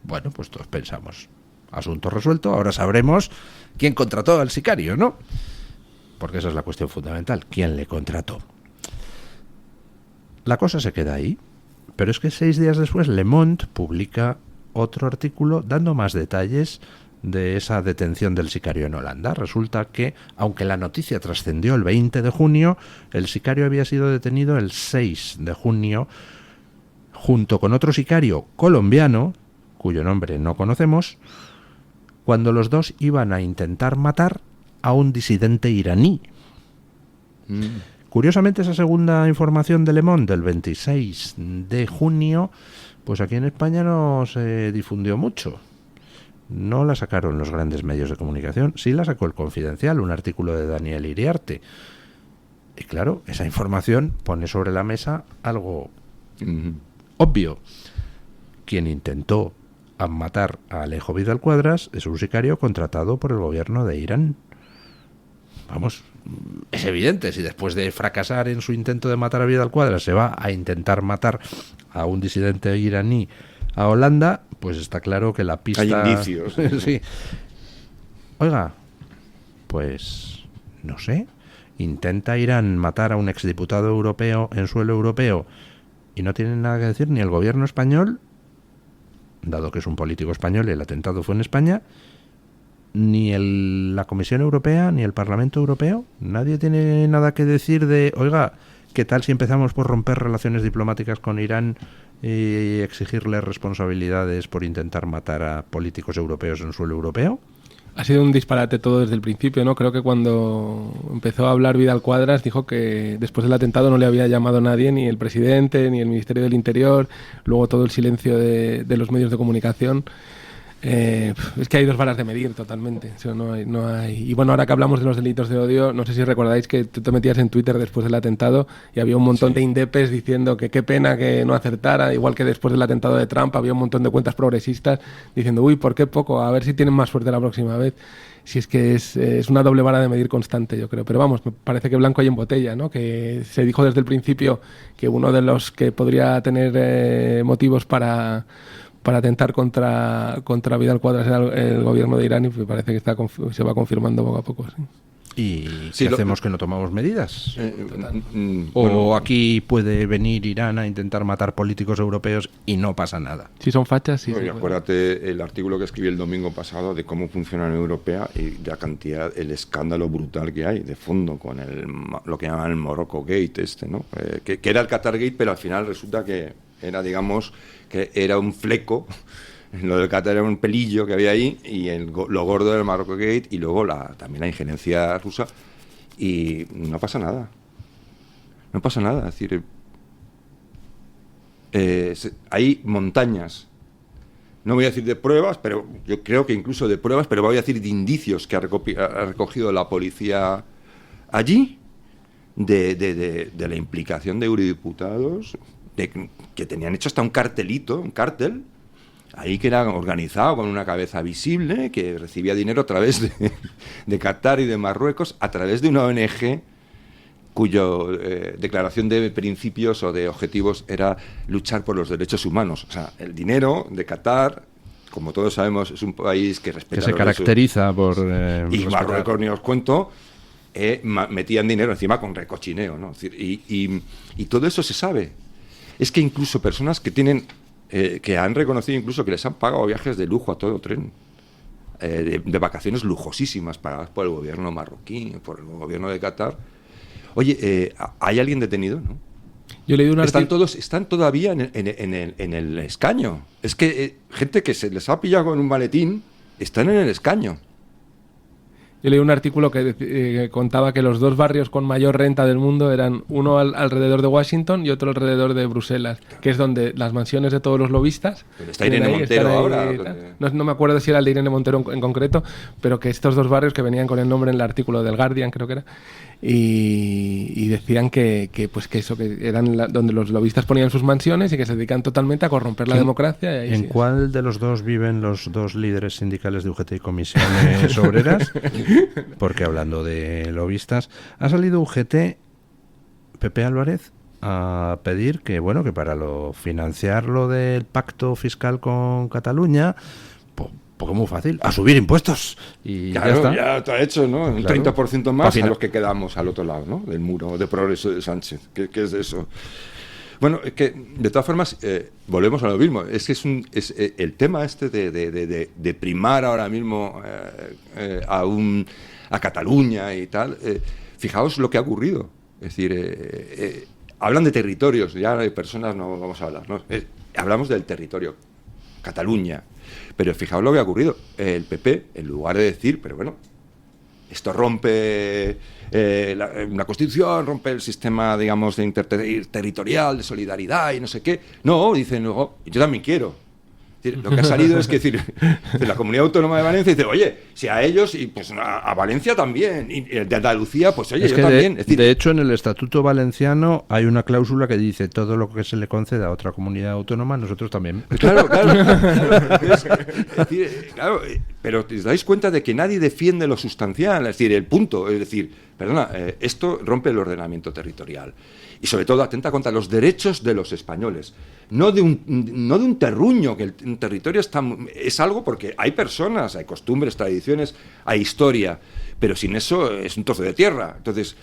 bueno, pues todos pensamos, asunto resuelto, ahora sabremos quién contrató al sicario, ¿no? Porque esa es la cuestión fundamental, ¿quién le contrató? La cosa se queda ahí, pero es que 6 días después Le Monde publica otro artículo dando más detalles de esa detención del sicario en Holanda. Resulta que, aunque la noticia trascendió el 20 de junio, el sicario había sido detenido el 6 de junio junto con otro sicario colombiano, cuyo nombre no conocemos, cuando los dos iban a intentar matar a un disidente iraní. Curiosamente, esa segunda información de Le Monde del 26 de junio, pues aquí en España no se difundió mucho. No la sacaron los grandes medios de comunicación, sí la sacó El Confidencial, un artículo de Daniel Iriarte. Y claro, esa información pone sobre la mesa algo obvio. Quien intentó matar a Alejo Vidal Cuadras es un sicario contratado por el gobierno de Irán. Vamos, es evidente, si después de fracasar en su intento de matar a Vidal Cuadras se va a intentar matar a un disidente iraní a Holanda, pues está claro que la pista... Hay indicios. Sí. Oiga, pues no sé, intenta Irán matar a un exdiputado europeo en suelo europeo y no tiene nada que decir ni el gobierno español, dado que es un político español y el atentado fue en España, ni la Comisión Europea, ni el Parlamento Europeo. Nadie tiene nada que decir de, oiga, ¿qué tal si empezamos por romper relaciones diplomáticas con Irán y exigirle responsabilidades por intentar matar a políticos europeos en suelo europeo? Ha sido un disparate todo desde el principio, ¿no? Creo que cuando empezó a hablar Vidal Cuadras dijo que después del atentado no le había llamado nadie, ni el presidente, ni el Ministerio del Interior, luego todo el silencio de los medios de comunicación. Es que hay dos varas de medir totalmente. O sea, no hay. Y bueno, ahora que hablamos de los delitos de odio, no sé si recordáis que tú te metías en Twitter después del atentado y había un montón de indepes diciendo que qué pena que no acertara, igual que después del atentado de Trump había un montón de cuentas progresistas diciendo, uy, ¿por qué poco? A ver si tienen más suerte la próxima vez. Si es que es una doble vara de medir constante, yo creo. Pero vamos, me parece que blanco hay en botella, ¿no? Que se dijo desde el principio que uno de los que podría tener motivos para atentar contra Vidal Cuadras era el gobierno de Irán, y me parece que se va confirmando poco a poco. ¿Sí? ¿Y qué hacemos, que no tomamos medidas? ¿O aquí puede venir Irán a intentar matar políticos europeos y no pasa nada? Si son fachas, sí. Bueno, y acuérdate el artículo que escribí el domingo pasado de cómo funciona la Unión Europea y la cantidad, el escándalo brutal que hay de fondo con lo que llaman el Morocco Gate, ¿no? Que era el Qatar Gate, pero al final resulta que era, digamos, que era un fleco. Lo del Qatar era un pelillo que había ahí, y lo gordo del Morocco Gate, y luego también la injerencia rusa, y no pasa nada. No pasa nada. Es decir, hay montañas, no voy a decir de pruebas, pero yo creo que incluso de pruebas, pero voy a decir de indicios que ha recogido la policía allí, de la implicación de eurodiputados, que tenían hecho hasta un cartel ahí, que era organizado con una cabeza visible, que recibía dinero a través de Qatar y de Marruecos, a través de una ONG cuyo declaración de principios o de objetivos era luchar por los derechos humanos. O sea, el dinero de Qatar, como todos sabemos, es un país que respeta que se caracteriza por... y Marruecos, ni os cuento, metían dinero encima con recochineo, ¿no? Es decir, y todo eso se sabe. Es que incluso personas que tienen... que han reconocido incluso que les han pagado viajes de lujo a todo tren, de vacaciones lujosísimas pagadas por el gobierno marroquí, por el gobierno de Qatar. Oye, ¿hay alguien detenido? ¿No? Yo leí están todavía en el escaño. Es que gente que se les ha pillado con un maletín están en el escaño. Yo leí un artículo que contaba que los dos barrios con mayor renta del mundo eran uno alrededor de Washington y otro alrededor de Bruselas, que es donde las mansiones de todos los lobistas... Pero está Irene Montero ahora. No me acuerdo si era el de Irene Montero en concreto, pero que estos dos barrios, que venían con el nombre en el artículo del Guardian, creo que era, y decían que eran donde los lobistas ponían sus mansiones y que se dedican totalmente a corromper la democracia. ¿En cuál de los dos viven los dos líderes sindicales de UGT y Comisiones Obreras? Porque hablando de lobistas, ha salido UGT, Pepe Álvarez, a pedir que para financiar lo del pacto fiscal con Cataluña, pues muy fácil, a subir impuestos. Y claro, ya está hecho, ¿no? Un claro. 30% más a los que quedamos al otro lado, ¿no? Del muro de progreso de Sánchez. ¿Qué es eso? Bueno, es que de todas formas volvemos a lo mismo. Es que es el tema este de primar ahora mismo a Cataluña y tal. Fijaos lo que ha ocurrido. Es decir, hablan de territorios, ya de personas no vamos a hablar, ¿no? Hablamos del territorio, Cataluña. Pero fijaos lo que ha ocurrido. El PP, en lugar de decir, pero bueno, esto rompe una constitución, rompe el sistema, digamos, de interterritorial, de solidaridad y no sé qué. No, dicen luego, yo también quiero. Lo que ha salido es que de la Comunidad Autónoma de Valencia dice, oye, si a ellos, y pues a Valencia también, y de Andalucía, pues oye, yo también. De hecho, en el Estatuto Valenciano hay una cláusula que dice todo lo que se le conceda a otra comunidad autónoma, nosotros también. Claro. Claro, pero os dais cuenta de que nadie defiende lo sustancial, es decir, el punto, es decir, perdona, esto rompe el ordenamiento territorial y sobre todo atenta contra los derechos de los españoles, no de un terruño, que un territorio es algo porque hay personas, hay costumbres, tradiciones, hay historia, pero sin eso es un trozo de tierra. Entonces,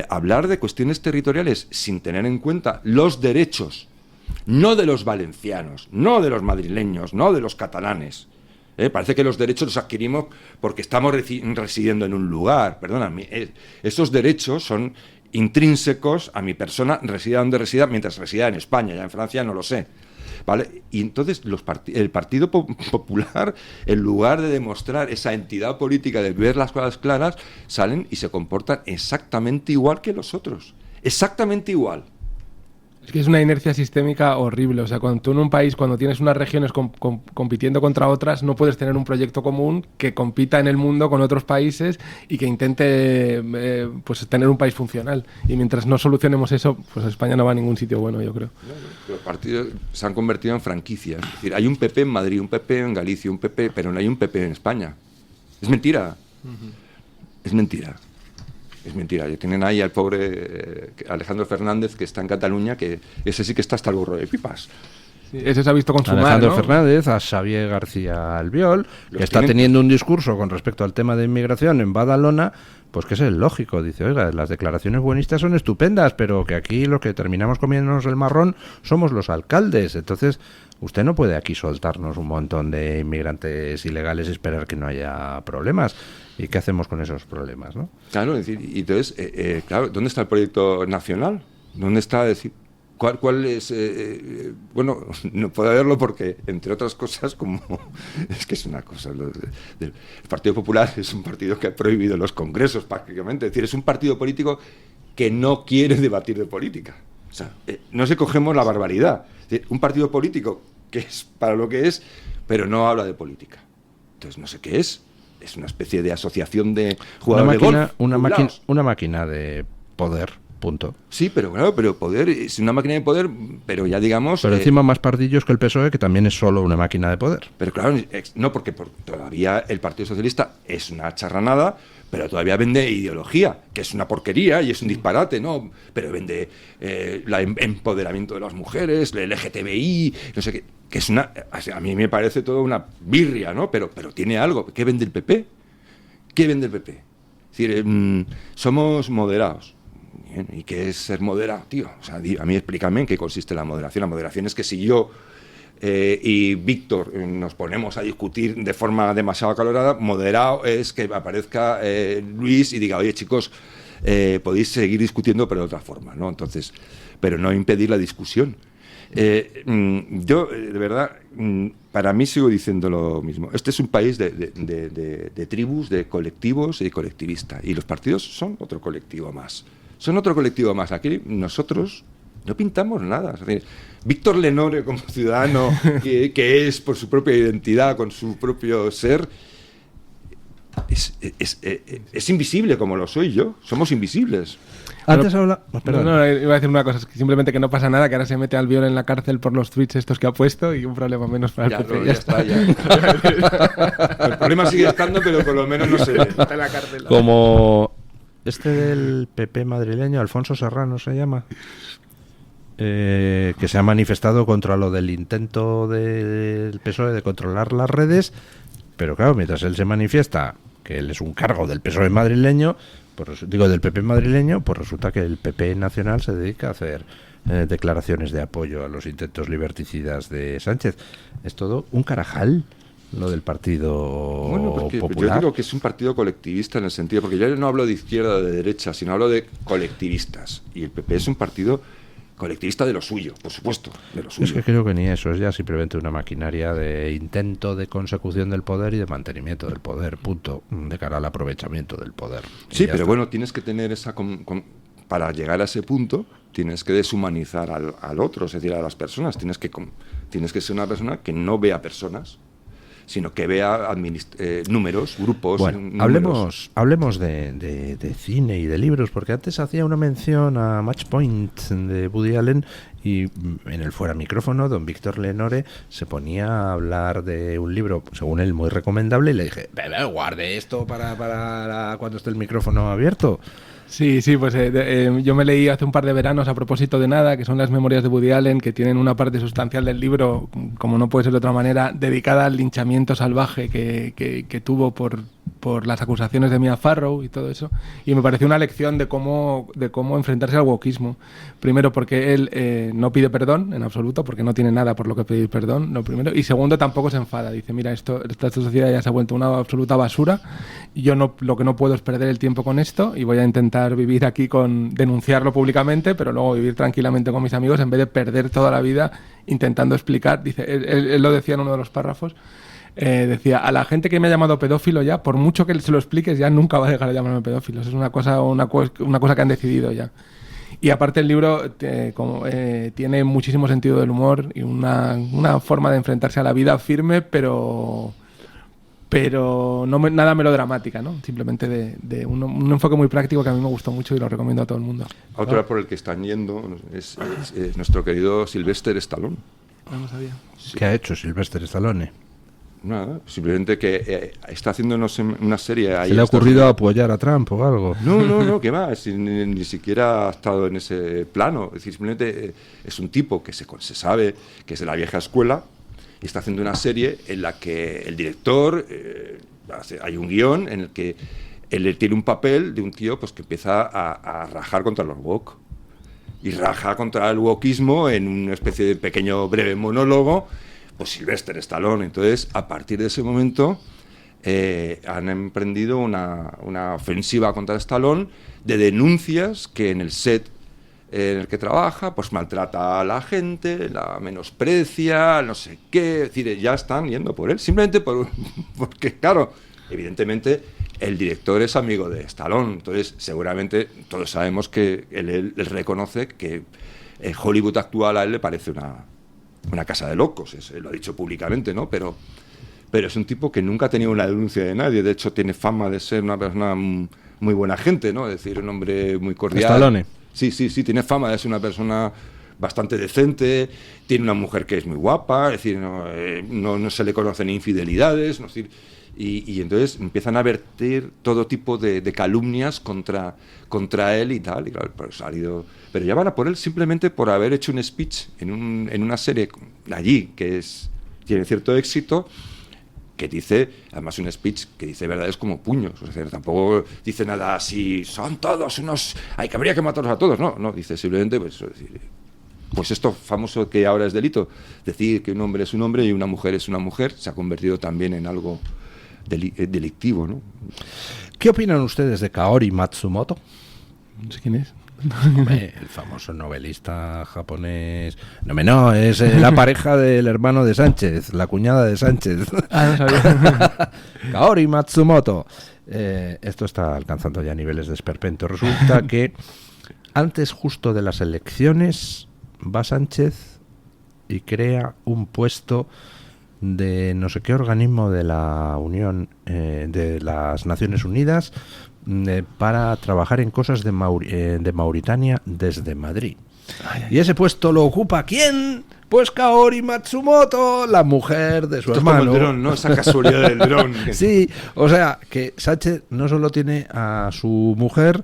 hablar de cuestiones territoriales sin tener en cuenta los derechos, no de los valencianos, no de los madrileños, no de los catalanes. Parece que los derechos los adquirimos porque estamos residiendo en un lugar. Perdóname, esos derechos son intrínsecos a mi persona, resida donde resida, mientras resida en España, ya en Francia no lo sé. ¿Vale? Y entonces el Partido Popular, en lugar de demostrar esa entidad política de ver las cosas claras, salen y se comportan exactamente igual que los otros. Exactamente igual. Es que es una inercia sistémica horrible. O sea, cuando tú en un país, cuando tienes unas regiones compitiendo contra otras, no puedes tener un proyecto común que compita en el mundo con otros países y que intente pues tener un país funcional. Y mientras no solucionemos eso, pues España no va a ningún sitio bueno, yo creo. Los partidos se han convertido en franquicias. Es decir, hay un PP en Madrid, un PP en Galicia, un PP, pero no hay un PP en España. Es mentira. Es mentira. Es mentira. Tienen ahí al pobre Alejandro Fernández, que está en Cataluña, que ese sí que está hasta el burro de pipas. Sí, ese se ha visto consumar, Alejandro ¿no? Fernández, a Xavier García Albiol, que está teniendo un discurso con respecto al tema de inmigración en Badalona, pues que es el lógico. Dice, oiga, las declaraciones buenistas son estupendas, pero que aquí lo que terminamos comiéndonos el marrón somos los alcaldes. Entonces, usted no puede aquí soltarnos un montón de inmigrantes ilegales y esperar que no haya problemas. ¿Y qué hacemos con esos problemas, no? Claro, es decir, y entonces, claro, ¿dónde está el proyecto nacional? ¿Dónde está, decir, cuál es? Bueno, no puede haberlo porque, entre otras cosas, como es que es una cosa, el Partido Popular es un partido que ha prohibido los congresos prácticamente, es decir, es un partido político que no quiere debatir de política. O sea, no se cogemos la barbaridad. Es decir, un partido político que es para lo que es, pero no habla de política. Entonces, no sé qué es. Es una especie de asociación de jugadores de golf. Una máquina de poder, punto. Sí, pero claro, pero poder es una máquina de poder, pero ya digamos... Pero encima más pardillos que el PSOE, que también es solo una máquina de poder. Pero claro, no, porque todavía el Partido Socialista es una charranada, pero todavía vende ideología, que es una porquería y es un disparate, ¿no? Pero vende el empoderamiento de las mujeres, el LGTBI, no sé qué, que es una... A mí me parece todo una birria, ¿no? Pero tiene algo. ¿Qué vende el PP? ¿Qué vende el PP? Es decir, somos moderados. Bien, ¿y qué es ser moderado, tío? O sea, a mí explícame en qué consiste la moderación. La moderación es que si yo y Víctor nos ponemos a discutir de forma demasiado acalorada, moderado es que aparezca Luis y diga, oye chicos, podéis seguir discutiendo pero de otra forma, ¿no? Entonces, pero no impedir la discusión. Yo, de verdad, para mí sigo diciendo lo mismo. Este es un país de tribus, de colectivos y colectivistas, y los partidos son otro colectivo más. Son otro colectivo más. Aquí nosotros no pintamos nada. Es decir, Víctor Lenore como ciudadano, que es por su propia identidad, con su propio ser, es invisible como lo soy yo. Somos invisibles. Antes habla... No, iba a decir una cosa, es que simplemente que no pasa nada, que ahora se mete Albiol en la cárcel por los tweets estos que ha puesto y un problema menos para el PP. Ya está. El problema sigue estando, pero por lo menos no se ve. Está en la cárcel. Como este del PP madrileño, Alfonso Serrano se llama, que se ha manifestado contra lo del intento del PSOE de controlar las redes, pero claro, mientras él se manifiesta que él es un cargo del PSOE madrileño, pues, digo del PP madrileño, pues resulta que el PP nacional se dedica a hacer declaraciones de apoyo a los intentos liberticidas de Sánchez. Es todo un carajal lo del Partido Popular. Yo digo que es un partido colectivista en el sentido, porque yo no hablo de izquierda o de derecha, sino hablo de colectivistas, y el PP es un partido colectivista de lo suyo, por supuesto, de lo suyo. Es que creo que ni eso, es ya simplemente una maquinaria de intento de consecución del poder y de mantenimiento del poder, punto, de cara al aprovechamiento del poder. Sí, pero bueno, tienes que tener esa para llegar a ese punto tienes que deshumanizar al otro, es decir, a las personas. Tienes que ser una persona que no vea personas, sino que vea números, grupos. Bueno, números. hablemos de cine y de libros, porque antes hacía una mención a Match Point de Woody Allen y en el fuera micrófono don Víctor Lenore se ponía a hablar de un libro, según él, muy recomendable, y le dije, guarde esto para cuando esté el micrófono abierto. Sí, pues yo me leí hace un par de veranos A propósito de nada, que son las memorias de Woody Allen, que tienen una parte sustancial del libro, como no puede ser de otra manera, dedicada al linchamiento salvaje que tuvo por las acusaciones de Mia Farrow y todo eso, y me pareció una lección de cómo enfrentarse al wokismo. Primero, porque él no pide perdón en absoluto, porque no tiene nada por lo que pedir perdón, lo primero, y segundo, tampoco se enfada, dice, mira, esta sociedad ya se ha vuelto una absoluta basura, y yo lo que no puedo es perder el tiempo con esto, y voy a intentar vivir aquí denunciarlo públicamente, pero luego vivir tranquilamente con mis amigos en vez de perder toda la vida intentando explicar. Dice, él lo decía en uno de los párrafos, decía, a la gente que me ha llamado pedófilo ya, por mucho que se lo expliques, ya nunca va a dejar de llamarme pedófilo. Es una cosa que han decidido ya. Y aparte el libro tiene muchísimo sentido del humor y una forma de enfrentarse a la vida firme, pero nada melodramática, ¿no? Simplemente de un enfoque muy práctico que a mí me gustó mucho y lo recomiendo a todo el mundo. Otro por el que están yendo es nuestro querido Sylvester Stallone. No sabía. ¿Qué ha hecho Sylvester Stallone? Nada, simplemente que está haciéndonos una serie ahí. ¿Se le ha ocurrido apoyar a Trump o algo? No, ¿qué más? Ni siquiera ha estado en ese plano. Es decir, simplemente es un tipo que se sabe que es de la vieja escuela y está haciendo una serie en la que el director, hay un guión en el que él tiene un papel de un tío pues que empieza a rajar contra los woke. Y raja contra el wokismo en una especie de pequeño breve monólogo, pues Sylvester Stallone. Entonces, a partir de ese momento, han emprendido una ofensiva contra Stallone de denuncias que en el set en el que trabaja, pues maltrata a la gente, la menosprecia, no sé qué. Es decir, ya están yendo por él, simplemente porque, claro, evidentemente el director es amigo de Stallone, entonces seguramente todos sabemos que él reconoce que Hollywood actual a él le parece una casa de locos, lo ha dicho públicamente, ¿no? Pero es un tipo que nunca ha tenido una denuncia de nadie, de hecho tiene fama de ser una persona muy buena gente, ¿no? Es decir, un hombre muy cordial. Stallone. Sí, tiene fama de ser una persona bastante decente, tiene una mujer que es muy guapa, es decir, no se le conocen infidelidades, ¿no? Es decir, y entonces empiezan a verter todo tipo de calumnias contra él y tal, y claro, pues ha ido, pero ya van a por él simplemente por haber hecho un speech en una serie allí que tiene cierto éxito, que dice, además un speech que dice verdades como puños, o sea, tampoco dice nada así, son todos unos, que habría que matarlos a todos, no, dice simplemente pues esto famoso que ahora es delito, decir que un hombre es un hombre y una mujer es una mujer, se ha convertido también en algo delictivo, ¿no? ¿Qué opinan ustedes de Kaori Matsumoto? No sé quién es. Hombre, el famoso novelista japonés. No, es la pareja del hermano de Sánchez, la cuñada de Sánchez. No sabía. Kaori Matsumoto. Esto está alcanzando ya niveles de esperpento. Resulta que antes justo de las elecciones va Sánchez y crea un puesto de no sé qué organismo de la Unión de las Naciones Unidas para trabajar en cosas de Mauritania desde Madrid. Y ese puesto lo ocupa ¿quién? Pues Kaori Matsumoto, la mujer de su hermano. Como el dron, ¿no? Esa casualidad del dron. Sí, o sea, que Sánchez no solo tiene a su mujer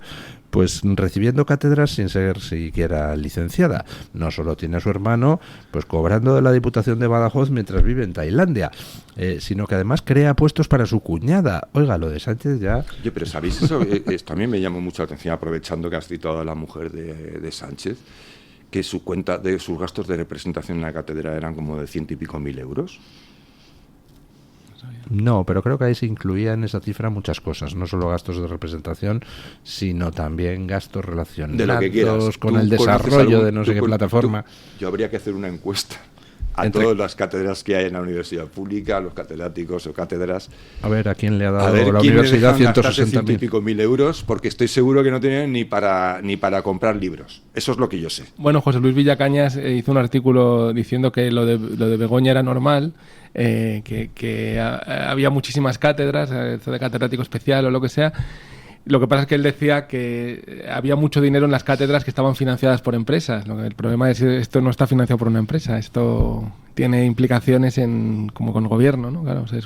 pues recibiendo cátedras sin ser siquiera licenciada, no solo tiene a su hermano pues cobrando de la Diputación de Badajoz mientras vive en Tailandia, sino que además crea puestos para su cuñada. Oiga, lo de Sánchez ya... Pero ¿sabéis eso? También me llamó mucho la atención, aprovechando que has citado a la mujer de Sánchez, que su cuenta de sus gastos de representación en la cátedra eran como de 100 y pico mil euros. No, pero creo que ahí se incluía en esa cifra muchas cosas, no solo gastos de representación, sino también gastos relacionados de lo que quieras. Con el desarrollo de no sé qué plataforma. Yo habría que hacer una encuesta a todas las cátedras que hay en la universidad pública, a los catedráticos o cátedras. A ver, ¿a quién le ha dado a ver, la ¿quién universidad le dejan 160.000 y pico mil euros? Porque estoy seguro que no tienen ni para comprar libros. Eso es lo que yo sé. Bueno, José Luis Villacañas hizo un artículo diciendo que lo de Begoña era normal, que había muchísimas cátedras, de catedrático especial o lo que sea. Lo que pasa es que él decía que había mucho dinero en las cátedras que estaban financiadas por empresas. El problema es que esto no está financiado por una empresa, esto tiene implicaciones como con el gobierno, ¿no? Claro, o sea,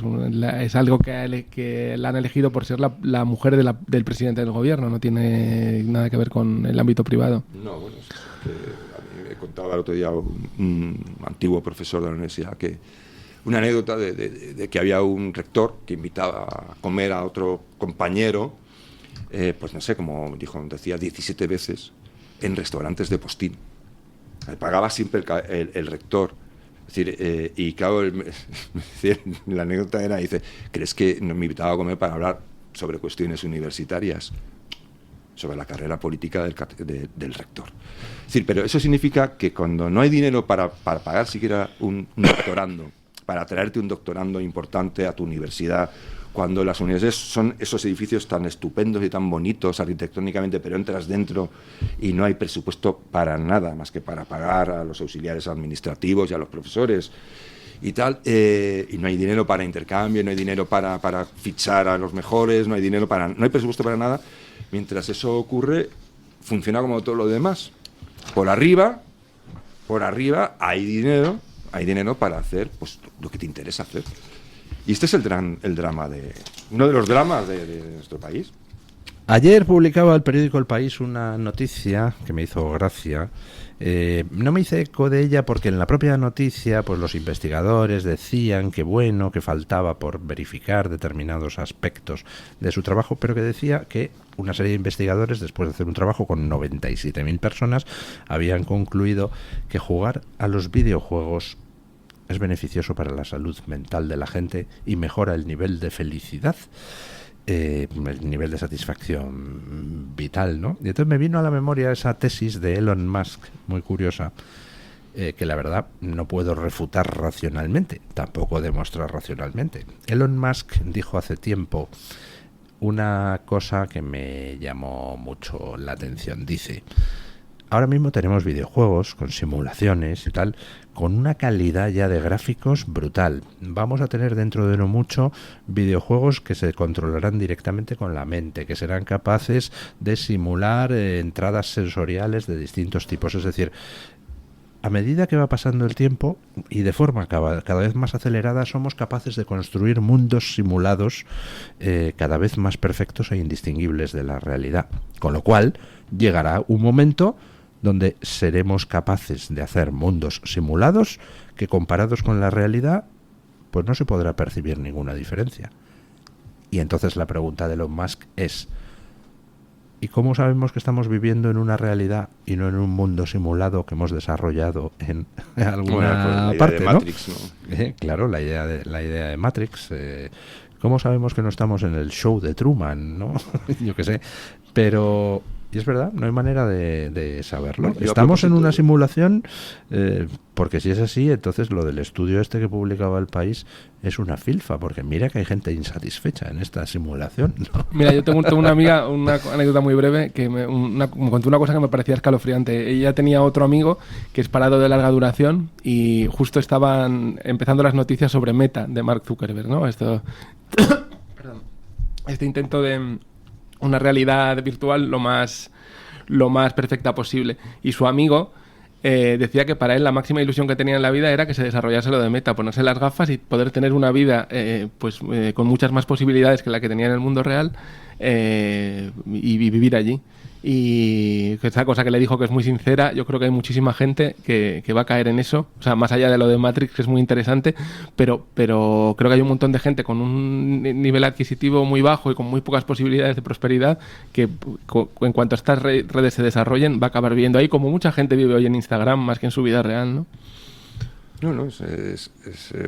es algo que la han elegido por ser la mujer del presidente del gobierno, no tiene nada que ver con el ámbito privado. No, bueno, es que a mí me contaba el otro día un antiguo profesor de la universidad que una anécdota de que había un rector que invitaba a comer a otro compañero, pues no sé, como decía 17 veces en restaurantes de postín. Pagaba siempre el rector. Es decir, y claro, la anécdota era, dice, ¿crees que me invitaba a comer para hablar sobre cuestiones universitarias? Sobre la carrera política del rector. Es decir, pero eso significa que cuando no hay dinero para pagar siquiera un doctorando, para traerte un doctorando importante a tu universidad, cuando las universidades son esos edificios tan estupendos y tan bonitos arquitectónicamente, pero entras dentro y no hay presupuesto para nada más que para pagar a los auxiliares administrativos y a los profesores y tal, y no hay dinero para intercambio, no hay dinero para fichar a los mejores, no hay presupuesto para nada. Mientras eso ocurre, funciona como todo lo demás. Por arriba hay dinero para hacer pues lo que te interesa hacer. Y este es uno de los dramas de nuestro país. Ayer publicaba el periódico El País una noticia que me hizo gracia. No me hice eco de ella porque en la propia noticia pues los investigadores decían que faltaba por verificar determinados aspectos de su trabajo, pero que decía que una serie de investigadores, después de hacer un trabajo con 97.000 personas, habían concluido que jugar a los videojuegos es beneficioso para la salud mental de la gente y mejora el nivel de felicidad, el nivel de satisfacción vital, ¿no? Y entonces me vino a la memoria esa tesis de Elon Musk, muy curiosa, que la verdad no puedo refutar racionalmente, tampoco demostrar racionalmente. Elon Musk dijo hace tiempo una cosa que me llamó mucho la atención. Dice: ahora mismo tenemos videojuegos con simulaciones y tal, con una calidad ya de gráficos brutal. Vamos a tener dentro de no mucho videojuegos que se controlarán directamente con la mente, que serán capaces de simular entradas sensoriales de distintos tipos. Es decir, a medida que va pasando el tiempo y de forma cada vez más acelerada, somos capaces de construir mundos simulados cada vez más perfectos e indistinguibles de la realidad. Con lo cual, llegará un momento donde seremos capaces de hacer mundos simulados que, comparados con la realidad, pues no se podrá percibir ninguna diferencia. Y entonces la pregunta de Elon Musk es: ¿y cómo sabemos que estamos viviendo en una realidad y no en un mundo simulado que hemos desarrollado en alguna parte, ¿no? Matrix, ¿no? Claro, la idea de Matrix. ¿Cómo sabemos que no estamos en el show de Truman, no? Yo qué sé. Pero... y es verdad, no hay manera de saberlo. Estamos en una simulación, porque si es así, entonces lo del estudio este que publicaba El País es una filfa, porque mira que hay gente insatisfecha en esta simulación, ¿no? Mira, yo tengo una amiga, una anécdota muy breve, que me contó una cosa que me parecía escalofriante. Ella tenía otro amigo que es parado de larga duración y justo estaban empezando las noticias sobre Meta, de Mark Zuckerberg, ¿no? Este intento de una realidad virtual lo más perfecta posible. Y su amigo decía que para él la máxima ilusión que tenía en la vida era que se desarrollase lo de Meta, ponerse las gafas y poder tener una vida con muchas más posibilidades que la que tenía en el mundo real, y vivir allí. Y esa cosa que le dijo, que es muy sincera, yo creo que hay muchísima gente que va a caer en eso. O sea, más allá de lo de Matrix, que es muy interesante, pero creo que hay un montón de gente con un nivel adquisitivo muy bajo y con muy pocas posibilidades de prosperidad que en cuanto a estas redes se desarrollen va a acabar viviendo ahí, como mucha gente vive hoy en Instagram más que en su vida real, ¿no? No, es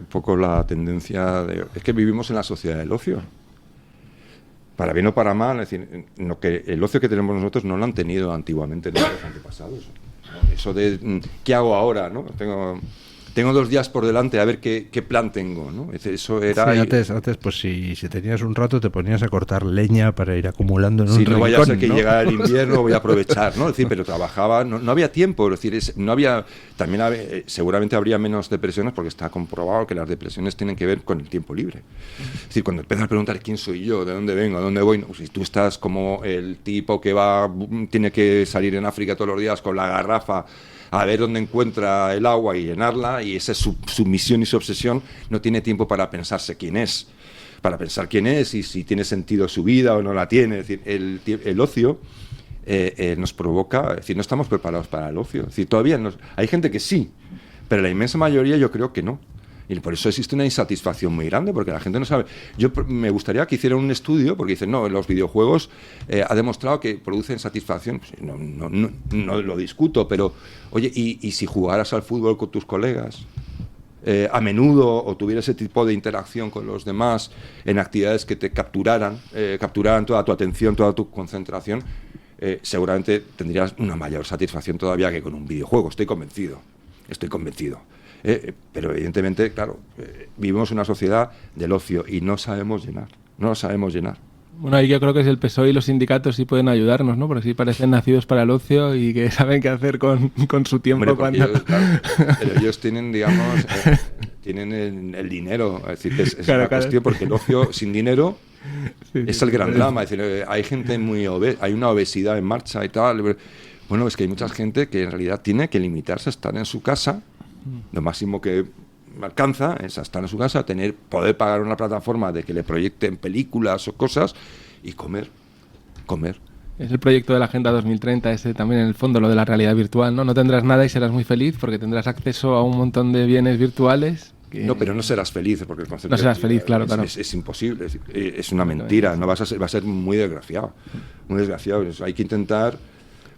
poco la tendencia es que vivimos en la sociedad del ocio. Para bien o para mal, es decir, que el ocio que tenemos nosotros no lo han tenido antiguamente nuestros antepasados. Eso de ¿qué hago ahora? ¿No? tengo 2 días por delante a ver qué plan tengo, ¿no? Eso era... Sí, antes pues si tenías un rato te ponías a cortar leña para ir acumulando en un rincón, no vaya a ser que llegara el invierno, voy a aprovechar, ¿no? Es decir, pero trabajaba, no había tiempo, es decir, no había... También seguramente habría menos depresiones porque está comprobado que las depresiones tienen que ver con el tiempo libre. Es decir, cuando empiezas a preguntar quién soy yo, de dónde vengo, a dónde voy, no, si tú estás como el tipo que tiene que salir en África todos los días con la garrafa a ver dónde encuentra el agua y llenarla, y esa es su misión y su obsesión, no tiene tiempo para pensarse quién es, y si tiene sentido su vida o no la tiene. Es decir, el ocio nos provoca, es decir, no estamos preparados para el ocio. Es decir, todavía hay gente que sí, pero la inmensa mayoría yo creo que no. Y por eso existe una insatisfacción muy grande, porque la gente no sabe. Yo me gustaría que hicieran un estudio, porque dicen, no, los videojuegos ha demostrado que producen satisfacción. Pues no lo discuto, pero, oye, ¿y si jugaras al fútbol con tus colegas a menudo, o tuvieras ese tipo de interacción con los demás en actividades que te capturaran toda tu atención, toda tu concentración, seguramente tendrías una mayor satisfacción todavía que con un videojuego. Estoy convencido. Pero evidentemente, claro, vivimos una sociedad del ocio y no sabemos llenar. Bueno, ahí yo creo que es el PSOE y los sindicatos sí pueden ayudarnos, ¿no? Porque sí parecen nacidos para el ocio y que saben qué hacer con su tiempo. Hombre, pero ellos tienen, digamos, tienen el dinero. Es decir, es una cuestión, porque el ocio sin dinero es el gran drama. Es decir, hay gente muy obesa, hay una obesidad en marcha y tal. Bueno, es que hay mucha gente que en realidad tiene que limitarse a estar en su casa. Lo máximo que alcanza es estar en su casa, poder pagar una plataforma de que le proyecten películas o cosas y comer. Es el proyecto de la Agenda 2030, ese también en el fondo, lo de la realidad virtual, ¿no? No tendrás nada y serás muy feliz porque tendrás acceso a un montón de bienes virtuales. No, pero no serás feliz, porque el concepto no serás feliz, claro. Es imposible, es una mentira, va a ser muy desgraciado. Hay que intentar...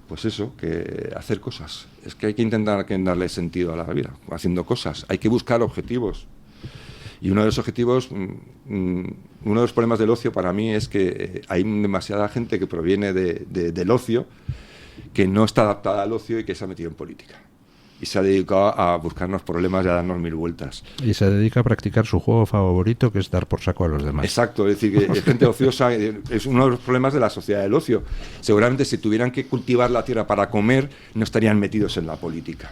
Pues eso, que hacer cosas. Es que hay que intentar darle sentido a la vida, haciendo cosas. Hay que buscar objetivos. Y uno de los objetivos, uno de los problemas del ocio para mí es que hay demasiada gente que proviene del ocio, que no está adaptada al ocio y que se ha metido en política. Y se ha dedicado a buscarnos problemas y a darnos 1000 vueltas. Y se dedica a practicar su juego favorito, que es dar por saco a los demás. Exacto, es decir, que gente ociosa es uno de los problemas de la sociedad del ocio. Seguramente si tuvieran que cultivar la tierra para comer, no estarían metidos en la política.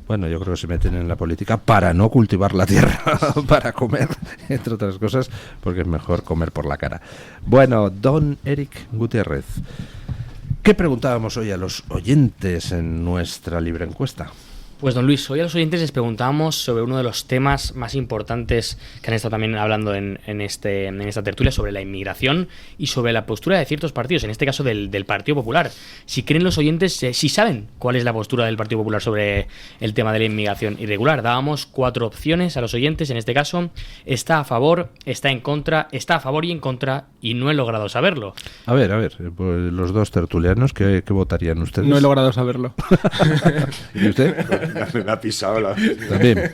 Bueno, yo creo que se meten en la política para no cultivar la tierra, para comer, entre otras cosas, porque es mejor comer por la cara. Bueno, don Eric Gutiérrez, ¿qué preguntábamos hoy a los oyentes en nuestra libre encuesta? Pues don Luis, hoy a los oyentes les preguntábamos sobre uno de los temas más importantes que han estado también hablando en esta tertulia, sobre la inmigración y sobre la postura de ciertos partidos, en este caso del Partido Popular. Si creen los oyentes, si saben cuál es la postura del Partido Popular sobre el tema de la inmigración irregular. Dábamos 4 opciones a los oyentes, en este caso: está a favor, está en contra, está a favor y en contra, y no he logrado saberlo. A ver, pues los dos tertulianos, ¿qué votarían ustedes? No he logrado saberlo. ¿Y usted? Me ha pisado También.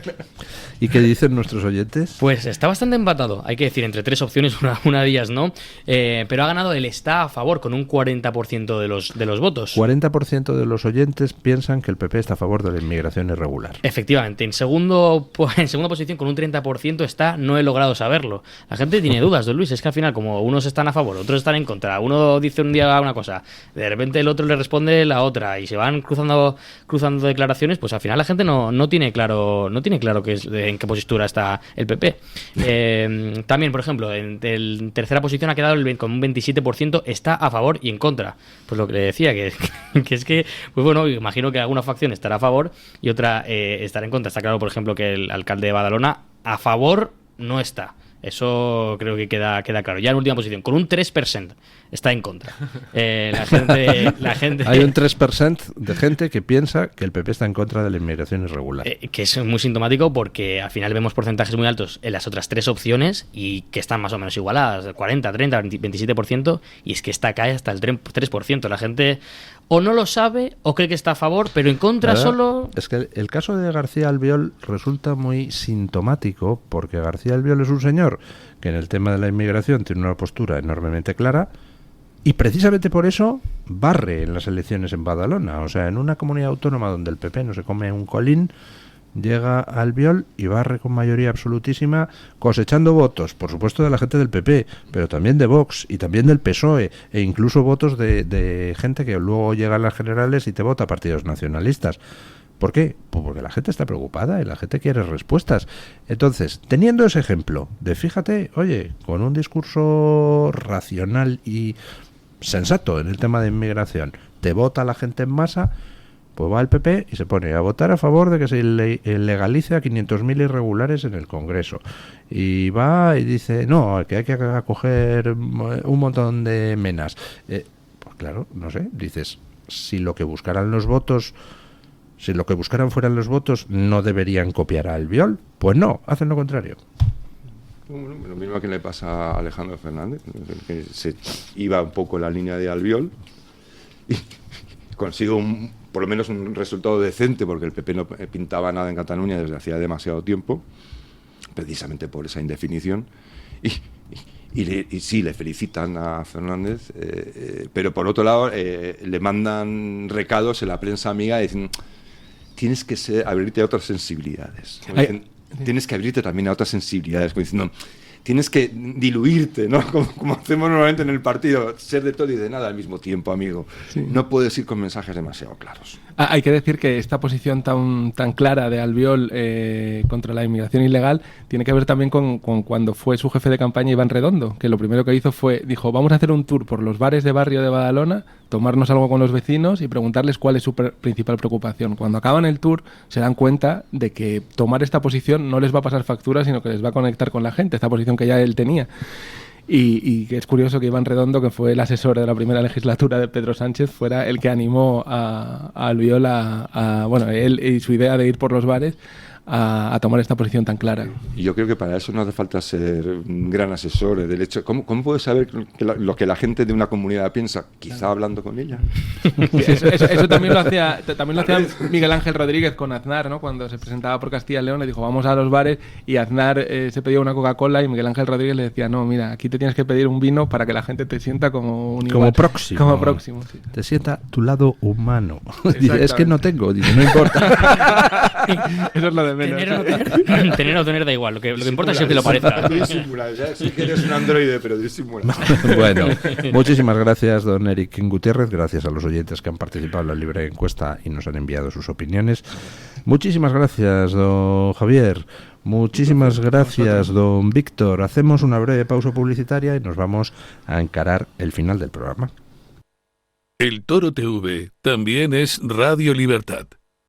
¿Y qué dicen nuestros oyentes? Pues está bastante empatado, hay que decir, entre 3 opciones, una de ellas no, pero ha ganado el está a favor con un 40% de los votos. 40% de los oyentes piensan que el PP está a favor de la inmigración irregular. Efectivamente. En segunda posición, con un 30%, está no he logrado saberlo. La gente tiene dudas, don Luis, es que al final, como unos están a favor, otros están en contra, uno dice un día una cosa, de repente el otro le responde la otra, y se van cruzando declaraciones, pues al final la gente no tiene claro qué es, en qué postura está el PP. También, por ejemplo, en tercera posición ha quedado con un 27% está a favor y en contra. Pues lo que le decía, que es que, pues bueno, imagino que alguna facción estará a favor y otra estará en contra. Está claro, por ejemplo, que el alcalde de Badalona a favor no está. Eso creo que queda claro. Ya en última posición, con un 3% está en contra. La gente Hay un 3% de gente que piensa que el PP está en contra de la inmigración irregular. Que es muy sintomático, porque al final vemos porcentajes muy altos en las otras 3 opciones y que están más o menos igualadas, 40, 30, 27%, y es que esta cae hasta el 3%. La gente o no lo sabe o cree que está a favor, pero en contra solo... Es que el caso de García Albiol resulta muy sintomático, porque García Albiol es un señor que en el tema de la inmigración tiene una postura enormemente clara, Y precisamente por eso barre en las elecciones en Badalona. O sea, en una comunidad autónoma donde el PP no se come un colín, llega Albiol y barre con mayoría absolutísima, cosechando votos, por supuesto, de la gente del PP, pero también de Vox y también del PSOE, e incluso votos de gente que luego llega a las generales y te vota a partidos nacionalistas. ¿Por qué? Pues porque la gente está preocupada y la gente quiere respuestas. Entonces, teniendo ese ejemplo de, fíjate, oye, con un discurso racional y sensato en el tema de inmigración, te vota la gente en masa, pues va el PP y se pone a votar a favor de que se legalice a 500.000 irregulares en el Congreso. Y va y dice, no, que hay que acoger un montón de menas. Pues claro, no sé, dices, si lo que buscaran los votos, si lo que buscaran fueran los votos, ¿no deberían copiar a Albiol? Pues no, hacen lo contrario. Lo mismo que le pasa a Alejandro Fernández, que se iba un poco en la línea de Albiol y consigo por lo menos un resultado decente, porque el PP no pintaba nada en Cataluña desde hacía demasiado tiempo, precisamente por esa indefinición, y sí, le felicitan a Fernández, pero por otro lado le mandan recados en la prensa amiga diciendo, tienes que abrirte a otras sensibilidades. Tienes que abrirte también a otras sensibilidades, como diciendo, tienes que diluirte, ¿no? Como hacemos normalmente en el partido, ser de todo y de nada al mismo tiempo, amigo. Sí. No puedes ir con mensajes demasiado claros. Hay que decir que esta posición tan clara de Albiol contra la inmigración ilegal tiene que ver también con cuando fue su jefe de campaña Iván Redondo, que lo primero que hizo dijo, vamos a hacer un tour por los bares de barrio de Badalona, tomarnos algo con los vecinos y preguntarles cuál es su principal preocupación. Cuando acaban el tour se dan cuenta de que tomar esta posición no les va a pasar factura, sino que les va a conectar con la gente, esta posición que ya él tenía. Y que es curioso que Iván Redondo, que fue el asesor de la primera legislatura de Pedro Sánchez, fuera el que animó a Albiol bueno, él y su idea de ir por los bares a tomar esta posición tan clara. Y yo creo que para eso no hace falta ser un gran asesor del hecho. ¿Cómo puedes saber lo que la gente de una comunidad piensa? Quizá hablando con ella. Eso también lo hacía Miguel Ángel Rodríguez con Aznar, ¿no? Cuando se presentaba por Castilla y León, le dijo, vamos a los bares, y Aznar se pedía una Coca-Cola y Miguel Ángel Rodríguez le decía, no, mira, aquí te tienes que pedir un vino para que la gente te sienta como un igual. Como próximo. Sí. Te sienta tu lado humano. Dice, es que no tengo. Dice, no importa. Eso es lo de tener o tener da igual, lo que importa es que lo parezca. Disimula, ya sí que eres un androide, pero disimula. Bueno, muchísimas gracias, don Eric Gutiérrez, gracias a los oyentes que han participado en la libre encuesta y nos han enviado sus opiniones. Muchísimas gracias, don Javier. Muchísimas gracias, don Víctor. Hacemos una breve pausa publicitaria y nos vamos a encarar el final del programa. El Toro TV también es Radio Libertad.